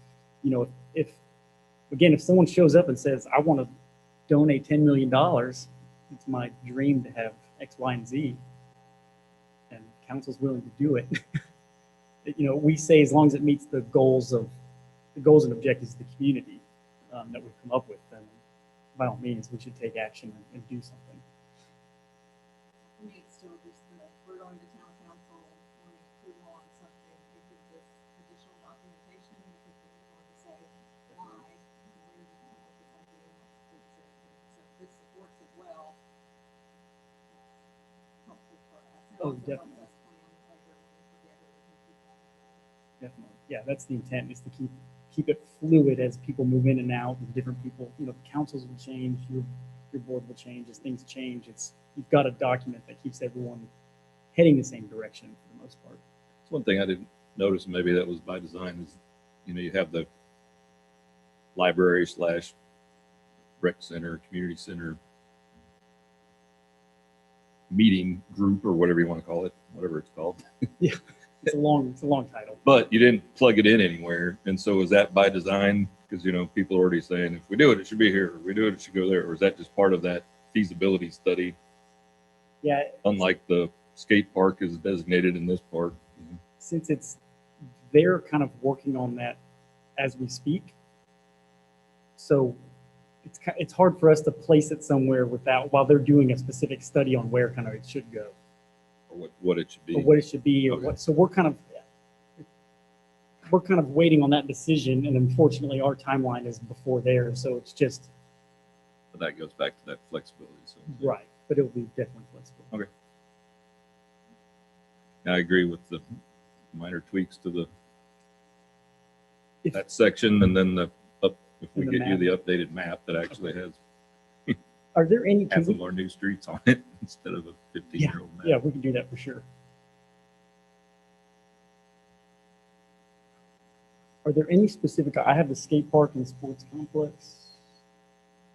You know, if again, if someone shows up and says, I want to donate $10 million, it's my dream to have X, Y, and Z, and council's willing to do it. You know, we say as long as it meets the goals and objectives of the community that we've come up with, then by all means, we should take action and do something. for me, it's still just that we're going to town council, wanting approval on something, we give this additional documentation, because we're going to say why, where did you come up with this idea, and what's good to it. So if this supports it well, it's helpful for us. And Oh, also definitely. helps us plan later when we forget or we can keep on going. Definitely. Yeah, that's the intent, is to keep it fluid as people move in and out, and different people, you know, councils will change, your board will change as things change. You've got a document that keeps everyone heading the same direction for the most part. It's one thing I didn't notice, maybe that was by design, is, you know, you have the library / rec center, community center meeting group, or whatever you want to call it, whatever it's called. It's a long title. But you didn't plug it in anywhere. And so is that by design? Because, you know, people are already saying, if we do it, it should be here. If we do it, it should go there. Or is that just part of that feasibility study? Yeah, Unlike the skate park is designated in this park. since they're kind of working on that as we speak. So it's hard for us to place it somewhere while they're doing a specific study on where kind of it should go, Or what it should be. or what it should be, or Okay. what. So we're kind of waiting on that decision, and unfortunately, our timeline is before theirs. So it's just But that goes back to that flexibility. So right, but it'll be definitely flexible. Okay. I agree with the minor tweaks to If- that section, and then if we And the get you the updated map that actually has Are there any? Can half we, of our new streets on it instead of a 15-year-old map. yeah, we can do that for sure. Are there any specific? I have the skate park and sports complex.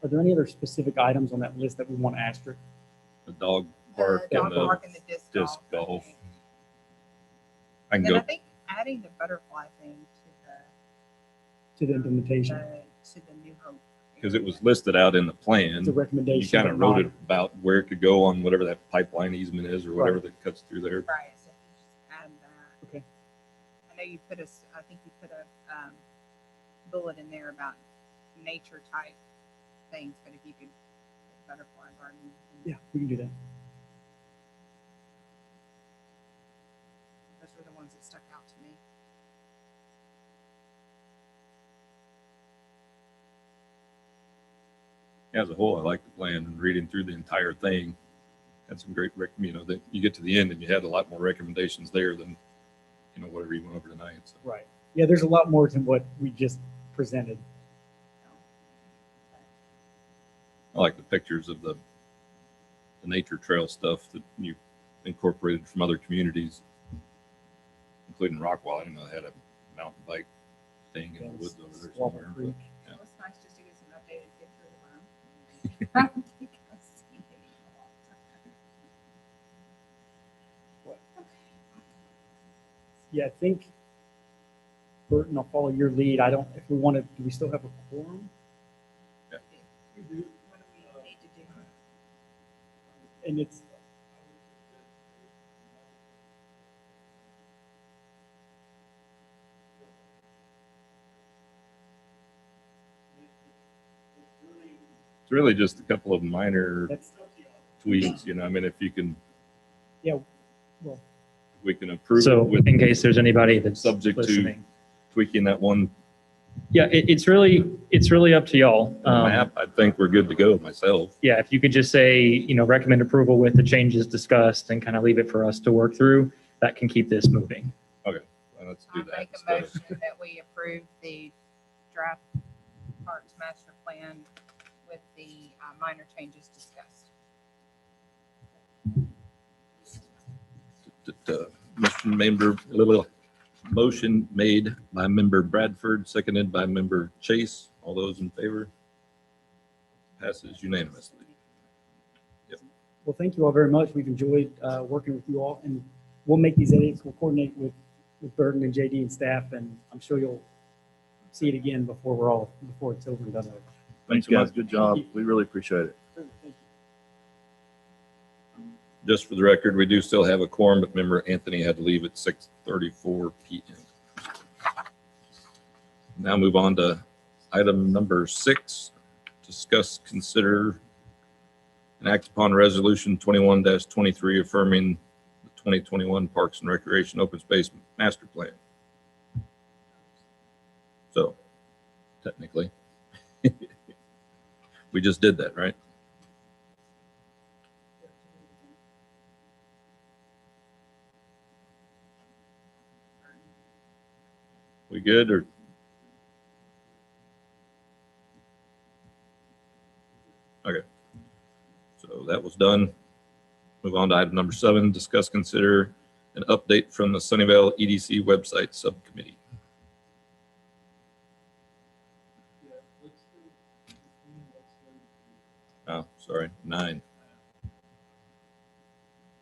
Are there any other specific items on that list that we want to asterisk? The dog The park dog and the park and the disc disc golf. I golf. think. I can And I go, think adding the butterfly thing To the implementation, to the New Hope. because it was listed out in the plan. it's a You recommendation. kind of but wrote not- it about where it could go on whatever that pipeline easement is, or whatever that cuts through there. Right, so if you just add that. Okay. I know you put I think you put a bullet in there about nature type things, but if you could put butterfly garden. Yeah, we can do that. Those were the ones that stuck out to me. As a whole, I like the plan, and reading through the entire thing had some great, that you get to the end and you had a lot more recommendations there than, whatever you went over tonight. So Right. Yeah, there's a lot more to what we just presented. I like the pictures of the nature trail stuff that you incorporated from other communities, including Rockwall. I didn't know they had a mountain bike thing in the woods over there Squabble somewhere. Creek. Yeah. It was nice just to get some updated pictures of them. I don't think I've seen it in a long time. Yeah, I think, Burton, I'll follow your lead. If we want to, do we still have a quorum? What do we need to do? And it's, really just a couple of minor That's, tweaks, I mean, if you can, yeah, well, we can approve it So with in case there's anybody that's subject to listening. tweaking that one Yeah, it's really up to y'all. map. I think we're good to go myself. Yeah, if you could just say, recommend approval with the changes discussed and kind of leave it for us to work through, that can keep this moving. Okay, well, let's do I that make a instead of, motion that we approve the draft Parks Master Plan with the minor changes discussed. motion made by member Bradford, seconded by member Chase. All those in favor? Passes unanimously. well, thank you all very much. We've enjoyed working with you all, and we'll make these edits. We'll coordinate with Burton and JD and staff, and I'm sure you'll see it again before it's over and done with. Thanks, so guys. much. Good job. We really appreciate it. Thank you. Just for the record, we do still have a quorum, but member Anthony had to leave at 6:34 p.m. Now move on to item number 6, discuss, consider, and act upon resolution 21-23 affirming the 2021 Parks and Recreation Open Space Master Plan. So technically, we just did that, right? We good or? Okay. So that was done. Move on to item number 7, discuss, consider an update from the Sunnyvale EDC website subcommittee. Oh, sorry, 9.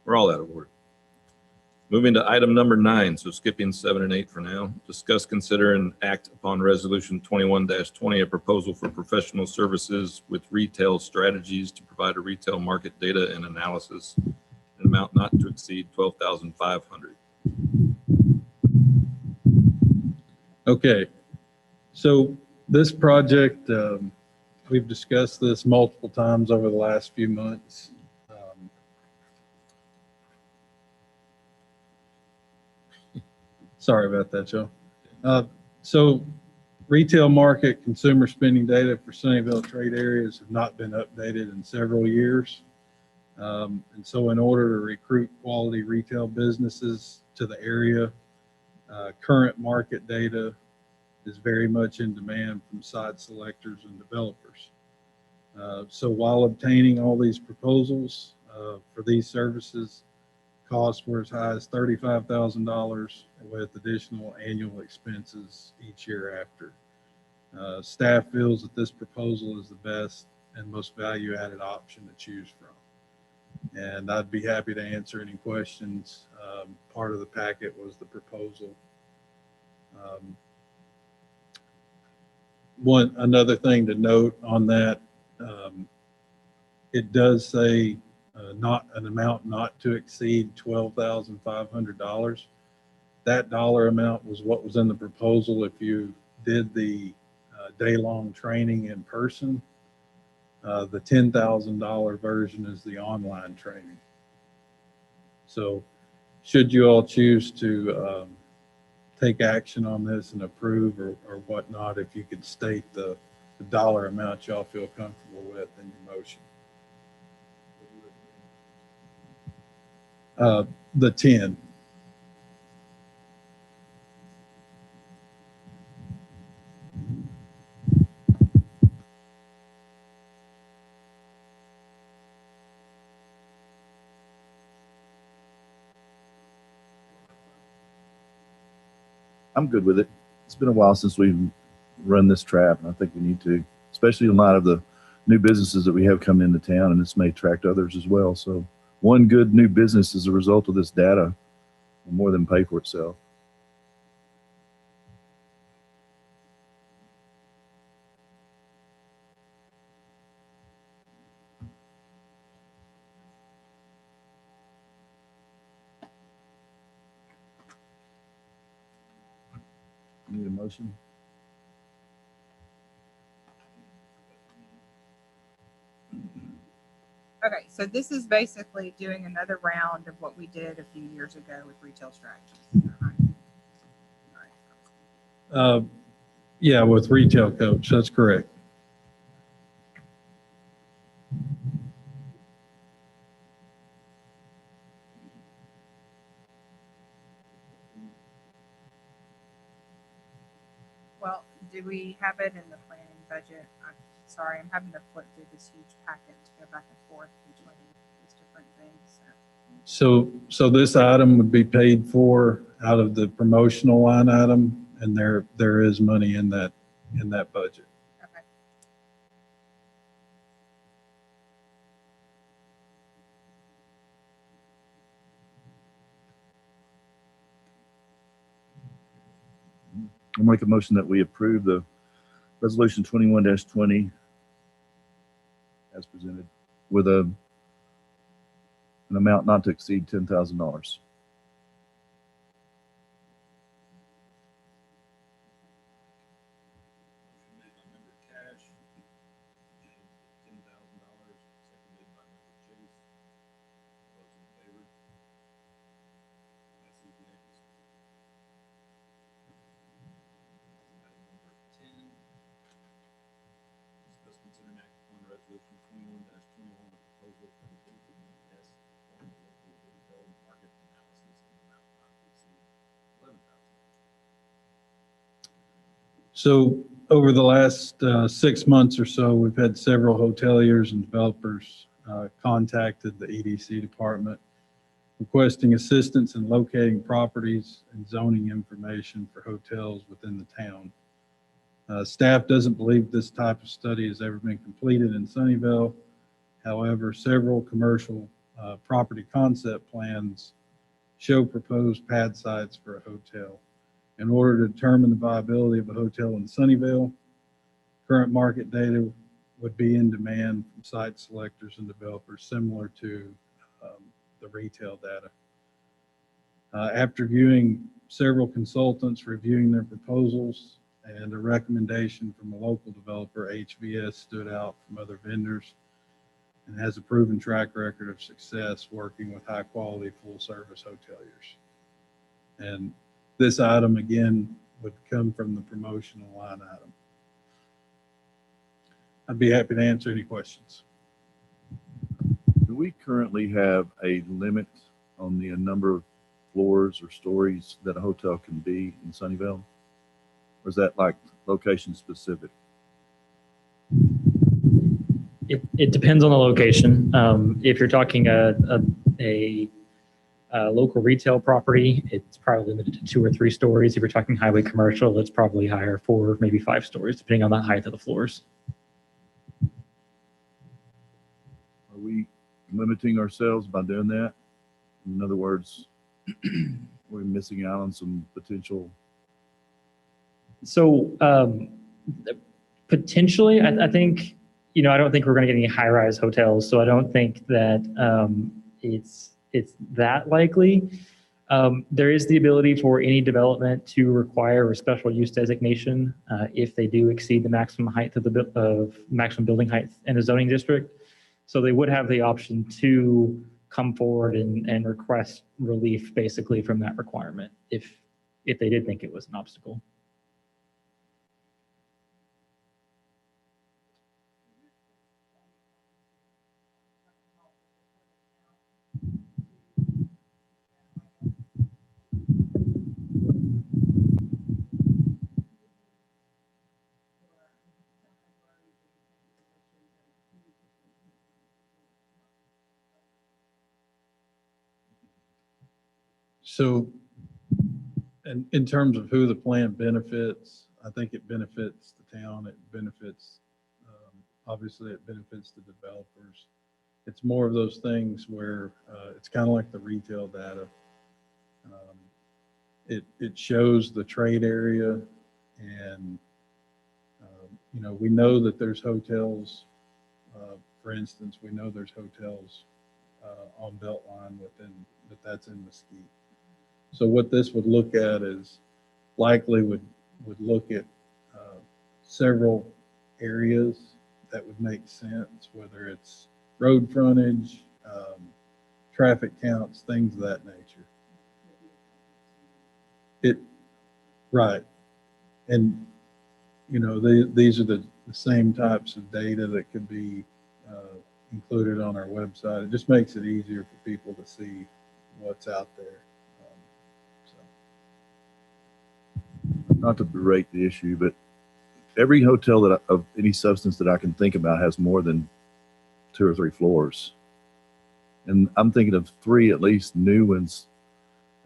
We're all out of order. Moving to item number 9, so skipping 7 and 8 for now. Discuss, consider, and act upon resolution 21-20, a proposal for professional services with retail strategies to provide a retail market data and analysis, an amount not to exceed $12,500. Okay, so this project, we've discussed this multiple times over the last few months. Sorry about that, Joe. So retail market consumer spending data for Sunnyvale trade areas have not been updated in several years. And so in order to recruit quality retail businesses to the area, current market data is very much in demand from site selectors and developers. So while obtaining all these proposals for these services, costs were as high as $35,000 with additional annual expenses each year after. Staff feels that this proposal is the best and most value-added option to choose from. And I'd be happy to answer any questions. Part of the packet was the proposal. Another thing to note on that, it does say not an amount not to exceed $12,500. That dollar amount was what was in the proposal if you did the day-long training in person. The $10,000 version is the online training. So should you all choose to take action on this and approve or whatnot, if you could state the dollar amount y'all feel comfortable with in your motion. The 10. I'm good with it. It's been a while since we've run this trap, and I think we need to, especially in light of the new businesses that we have coming into town, and this may attract others as well. So one good new business as a result of this data will more than pay for itself. Need a motion? Okay, so this is basically doing another round of what we did a few years ago with retail strategies. Is that right? All right. Yeah, with retail coach, that's correct. Well, do we have it in the planning budget? I'm sorry, I'm having to flip through this huge packet to go back and forth between these different things. So this item would be paid for out of the promotional line item, and there is money in that budget. Okay. I'll make a motion that we approve the resolution 21-20 as presented with an amount not to exceed $10,000. Made by member Cash, $10,000, seconded by member Chase. All those in favor? Passes unanimously. Item number 10. Discuss, consider, and act upon resolution 21-21, a proposal for the MHS Planning and Design market analysis in the amount not to exceed $11,000. So over the last 6 months or so, we've had several hoteliers and developers contacted the EDC department requesting assistance in locating properties and zoning information for hotels within the town. Staff doesn't believe this type of study has ever been completed in Sunnyvale. However, several commercial property concept plans show proposed pad sites for a hotel. In order to determine the viability of a hotel in Sunnyvale, current market data would be in demand from site selectors and developers similar to the retail data. After viewing several consultants, reviewing their proposals, and a recommendation from a local developer, HVS stood out from other vendors and has a proven track record of success working with high quality full service hoteliers. And this item again would come from the promotional line item. I'd be happy to answer any questions. Do we currently have a limit on the number of floors or stories that a hotel can be in Sunnyvale? Or is that like location specific? It depends on the location. If you're talking a local retail property, it's probably limited to 2 or 3 stories. If you're talking highway commercial, it's probably higher, 4, maybe 5 stories, depending on the height of the floors. Are we limiting ourselves by doing that? In other words, we're missing out on some potential. So potentially, I think, I don't think we're going to get any high-rise hotels, so I don't think that it's that likely. There is the ability for any development to require a special use designation if they do exceed the maximum height of maximum building height in a zoning district. So they would have the option to come forward and request relief basically from that requirement if they did think it was an obstacle. So in terms of who the plan benefits, I think it benefits the town. It benefits, obviously it benefits the developers. It's more of those things where it's kind of like the retail data. It shows the trade area, and we know that there's hotels. For instance, we know there's hotels on Beltline that's in Mesquite. So what this would look at is likely would look at several areas that would make sense, whether it's road frontage, traffic counts, things of that nature. Right. And, you know, these are the same types of data that could be included on our website. It just makes it easier for people to see what's out there. Not to berate the issue, but every hotel of any substance that I can think about has more than 2 or 3 floors. And I'm thinking of 3 at least new ones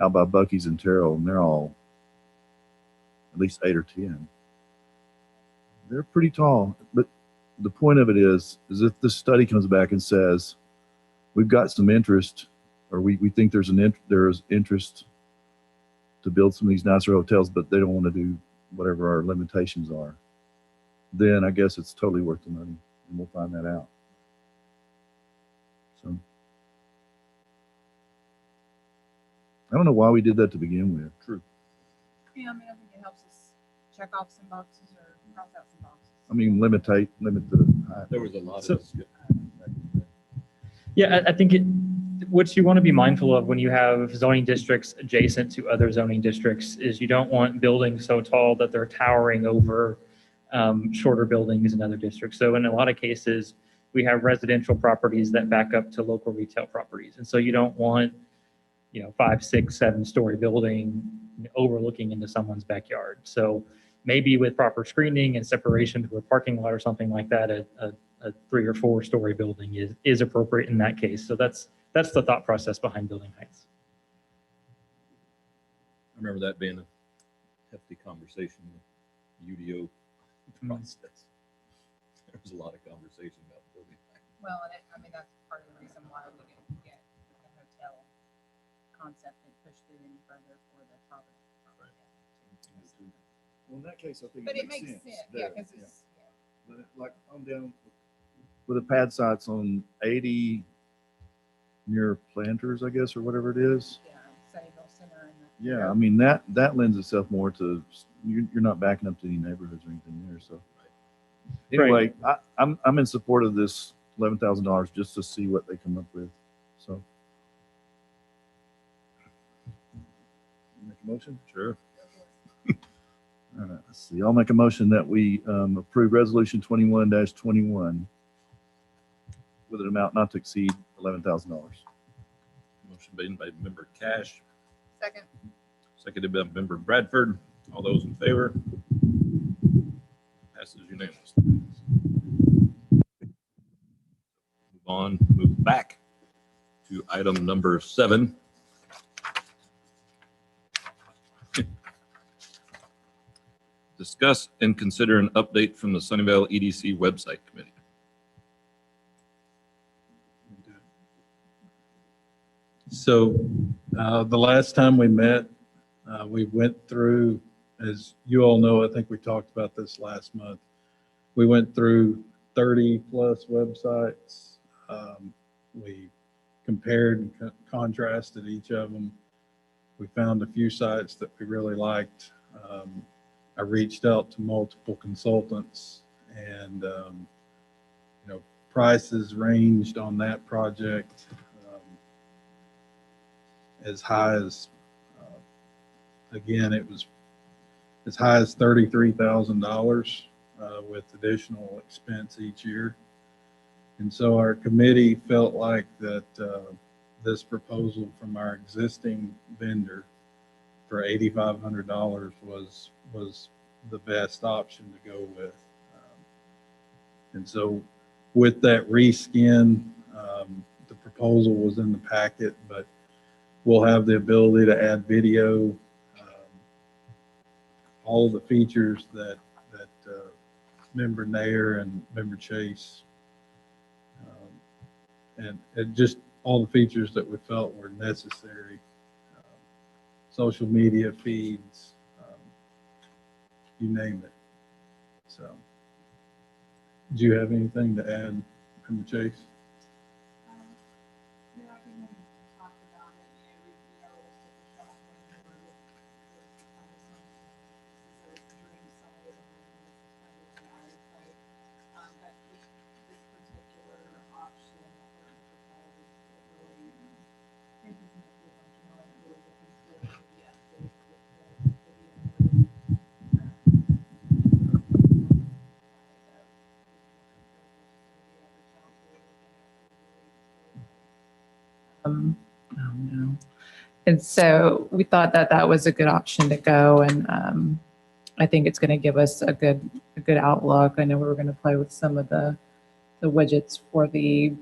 out by Buc-ee's and Terrell, and they're all at least 8 or 10. They're pretty tall, but the point of it is if this study comes back and says we've got some interest, or we think there's interest to build some of these nicer hotels, but they don't want to do whatever our limitations are, then I guess it's totally worth the money, and we'll find that out. So I don't know why we did that to begin with. True. Yeah, I mean, I think it helps us check off some boxes or cross out some boxes. I mean, limit the height. There was a lot So- of discussion. Yeah, I think what you want to be mindful of when you have zoning districts adjacent to other zoning districts is you don't want buildings so tall that they're towering over shorter buildings in other districts. So in a lot of cases, we have residential properties that back up to local retail properties. And so you don't want, 5, 6, 7-story building overlooking into someone's backyard. So maybe with proper screening and separation to a parking lot or something like that, a 3 or 4-story building is appropriate in that case. So that's the thought process behind building heights. I remember that being a hefty conversation with UDO process. There was a lot of conversation about building height. Well, and I mean, that's part of the reason why we didn't get the hotel concept and push through any further for the property. Well, in that case, I think But it makes sense, yeah, because it's, But like I'm down with the pad sites on 80 near Planters, I guess, or whatever it is. yeah, Samuell Center and the. Yeah, I mean that lends itself more to you're not backing up to any neighborhoods or anything there. So anyway, I'm in support of this $11,000 just to see what they come up with. So make a motion. Sure. All right, let's see. I'll make a motion that we approve resolution 21-21 with an amount not to exceed $11,000. Motion made by member Cash, Second. seconded by member Bradford. All those in favor? Passes unanimously. Move back to item number 7. Discuss and consider an update from the Sunnyvale EDC website committee. So the last time we met, we went through, as you all know, I think we talked about this last month. We went through 30 plus websites. We compared and contrasted each of them. We found a few sites that we really liked. I reached out to multiple consultants, and prices ranged on that project as high as again, it was as high as $33,000 with additional expense each year. And so our committee felt like that this proposal from our existing vendor for $8,500 was the best option to go with. And so with that reskin, the proposal was in the packet, but we'll have the ability to add video, all the features that member Nair and member Chase, and just all the features that we felt were necessary. Social media feeds, you name it. So, do you have anything to add, member Chase? Yeah, I think when we talked about it, we noticed at the shop when we were looking kind of some, this is a dream site and then this is kind of the outer site. But this particular option Oh no. And so we thought that that was a good option to go, and I think it's going to give us a good outlook. I know we were going to play with some of the widgets for the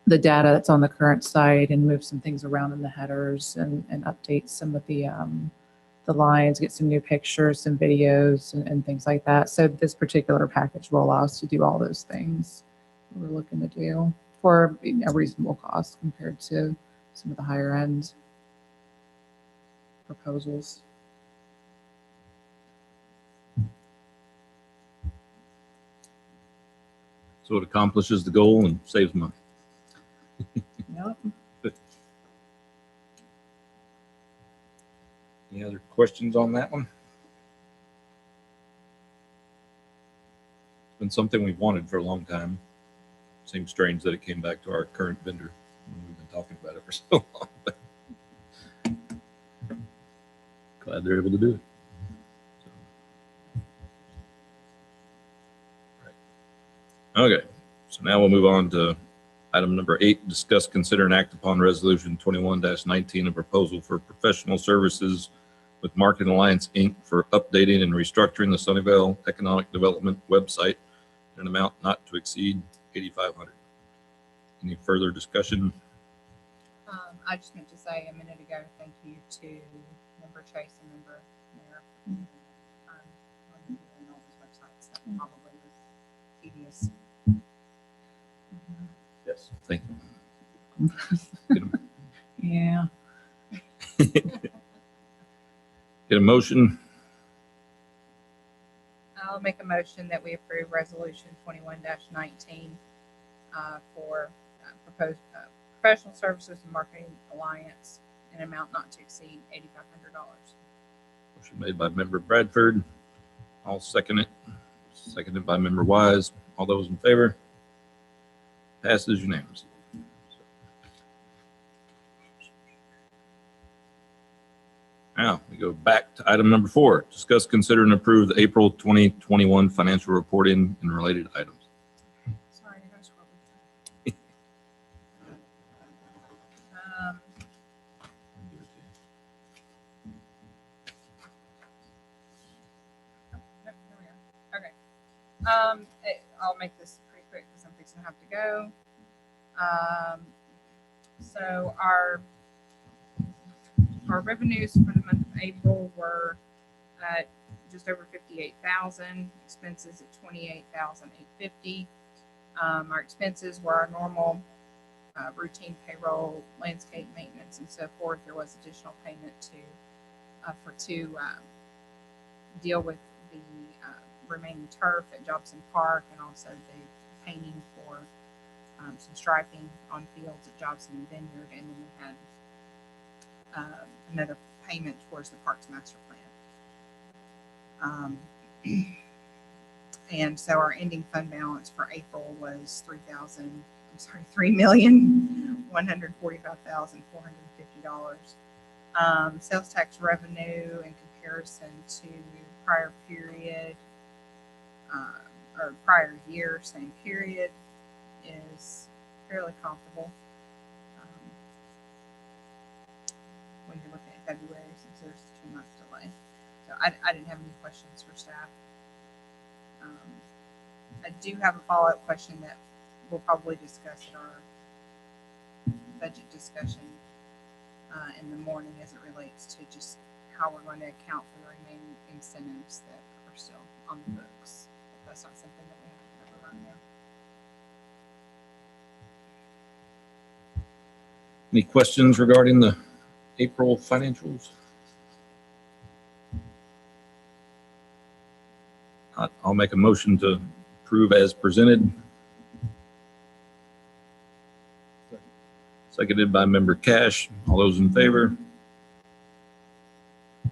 data that's on the current site and move some things around in the headers and update some of the lines, get some new pictures, some videos, and things like that. So this particular package will allow us to do all those things we're looking to do for a reasonable cost compared to some of the higher end proposals. So it accomplishes the goal and saves money. Yep. Any other questions on that one? It's been something we've wanted for a long time. Seems strange that it came back to our current vendor when we've been talking about it for so long. But glad they're able to do it. Okay, so now we'll move on to item number 8, discuss, consider, and act upon resolution 21-19, a proposal for professional services with Market Alliance, Inc. for updating and restructuring the Samuell Economic Development website in an amount not to exceed $8,500. Any further discussion? I just meant to say a minute ago, thank you to member Chase and member Mayor. On doing all these websites. That probably was tedious. Yes. Thank you. Yeah. Get a motion. I'll make a motion that we approve resolution 21-19 for proposed professional services and marketing alliance in an amount not to exceed $8,500. Motion made by member Bradford. I'll second it. Seconded by member Wise. All those in favor? Passes unanimously. Now we go back to item number 4. Discuss, consider, and approve the April 2021 financial reporting and related items. Sorry, I gotta scroll Nope, here we are. Okay. I'll make this pretty quick because I'm fixing to have to go. So our revenues for the month of April were at just over 58,000. Expenses at 28,850. Our expenses were our normal routine payroll, landscape maintenance, and so forth. There was additional payment to deal with the remaining turf at Jobson Park, and also the painting for some striping on fields at Jobson and Vineyard, and then we had another payment towards the Parks Master Plan. And so our ending fund balance for April was $3,145,450. Sales tax revenue in comparison to prior period or prior year, same period, is fairly comparable. When you're looking at February, since there's 2 months delay. So I didn't have any questions for staff. I do have a follow-up question that we'll probably discuss in our budget discussion in the morning as it relates to just how we're going to account for the remaining incentives that are still on the books. That's not something that we have to cover right now. Any questions regarding the April financials? I'll make a motion to approve as presented. Seconded by member Cash. All those in favor?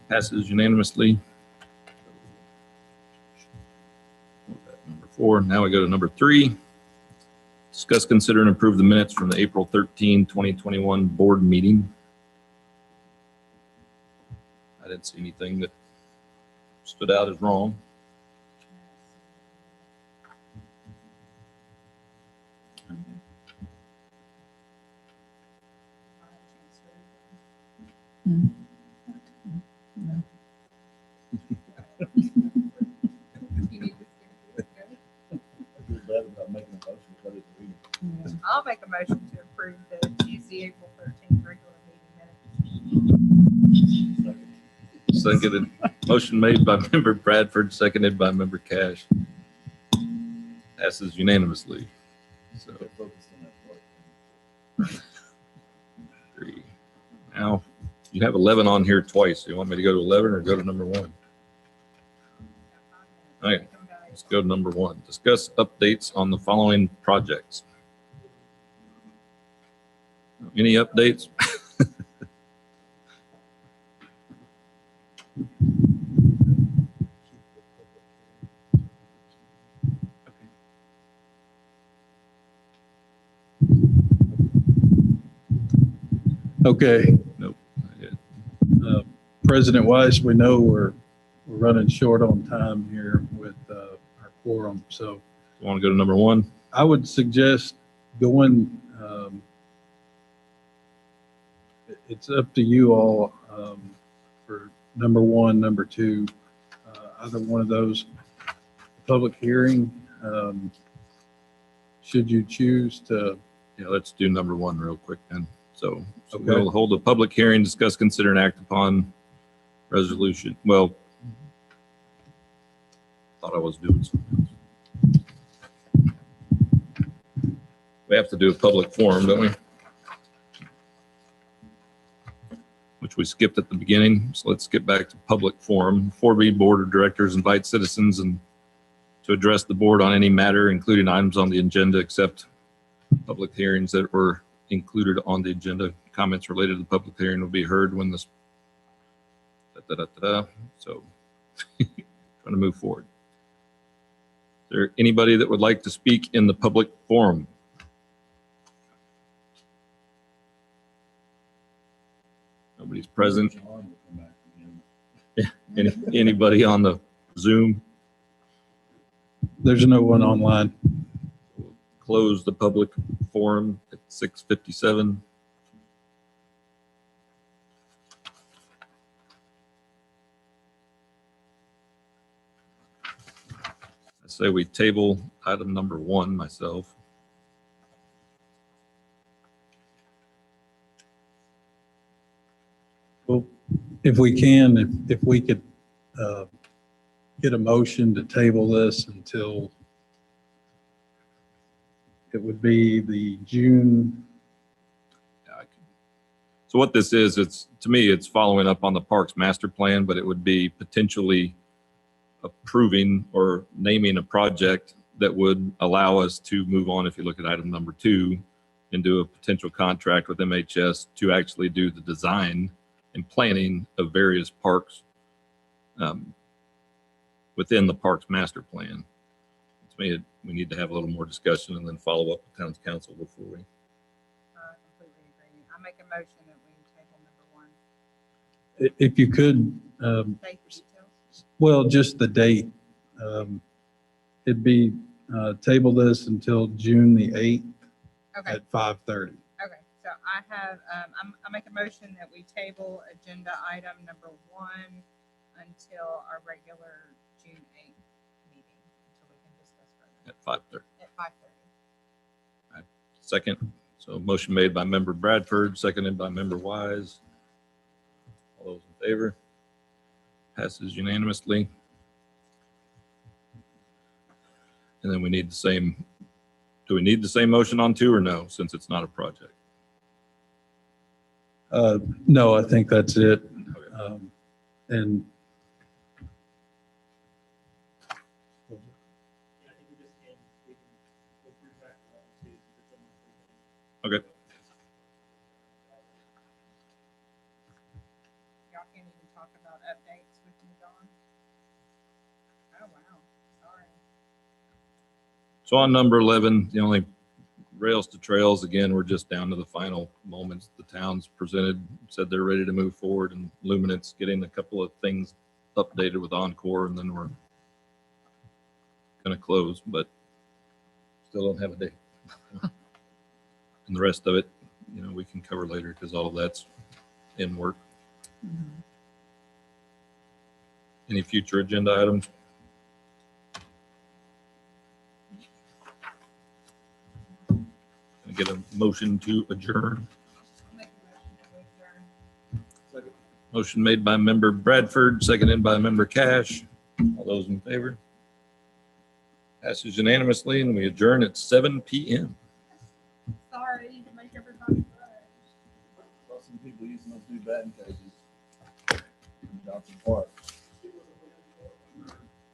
Passes unanimously. Number 4. Now we go to number 3. Discuss, consider, and approve the minutes from the April 13, 2021 board meeting. I didn't see anything that stood out as wrong. You need this to I'll make a motion to approve the Tuesday, April 13th regular meeting minutes. Seconded. Motion made by member Bradford, seconded by member Cash. Passes unanimously. So 3. Now, you have 11 on here twice. You want me to go to 11 or go to number 1? Okay, let's go to number 1. Discuss updates on the following projects. Any updates? Okay. Nope. Not yet. President Weiss, we know we're running short on time here with our quorum. So You want to go to number 1? I would suggest going, it's up to you all for number 1, number 2, either one of those. Public hearing, should you choose to. Yeah, let's do number 1 real quick then. So Okay. we'll hold a public hearing, discuss, consider, and act upon resolution. Well, thought I was doing something else. We have to do a public forum, don't we? Which we skipped at the beginning. So let's get back to public forum. 4B Board of Directors invite citizens and to address the board on any matter, including items on the agenda, except public hearings that were included on the agenda. Comments related to the public hearing will be heard when this. So trying to move forward. Is there anybody that would like to speak in the public forum? Nobody's present. Anybody on the Zoom? There's no one online. Close the public forum at 6:57. I say we table item number 1 myself. Well, if we can, if we could get a motion to table this until it would be the June. Yeah, I can- So what this is, it's, to me, it's following up on the Parks Master Plan, but it would be potentially approving or naming a project that would allow us to move on, if you look at item number 2, and do a potential contract with MHS to actually do the design and planning of various parks within the Parks Master Plan. To me, we need to have a little more discussion and then follow up with town's council before we. Completely agree. I make a motion that we table number 1. If you could, Date the details. well, just the date. It'd be table this until June the 8th Okay. at 5:30. Okay, so I have, I make a motion that we table agenda item number 1 until our regular June 8th meeting, until we can discuss further At 5:30. at 5:30. Second. So motion made by member Bradford, seconded by member Wise. All those in favor? Passes unanimously. And then we need the same, do we need the same motion on 2 or no, since it's not a project? No, I think that's it. Okay. And Okay. Y'all can't even talk about updates with me, Dawn? Oh, wow, sorry. So on number 11, the only rails to trails, again, we're just down to the final moments. The town's presented, said they're ready to move forward, and Luminance getting a couple of things updated with Encore, and then we're going to close, but still don't have a date. And the rest of it, we can cover later because all of that's in work. Any future agenda items? Can I get a motion to adjourn? Motion made by member Bradford, seconded by member Cash. All those in favor? Passes unanimously, and we adjourn at 7 p.m. Sorry to make everybody rush. Saw some people using those new batting cages. in Jobson Park.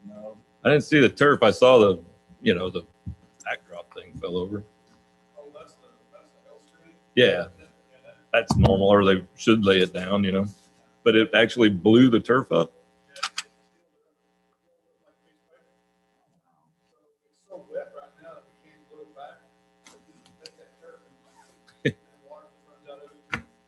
No, I didn't see the turf. I saw the backdrop thing fell over. Yeah, that's normal, or they should lay it down, but it actually blew the turf up.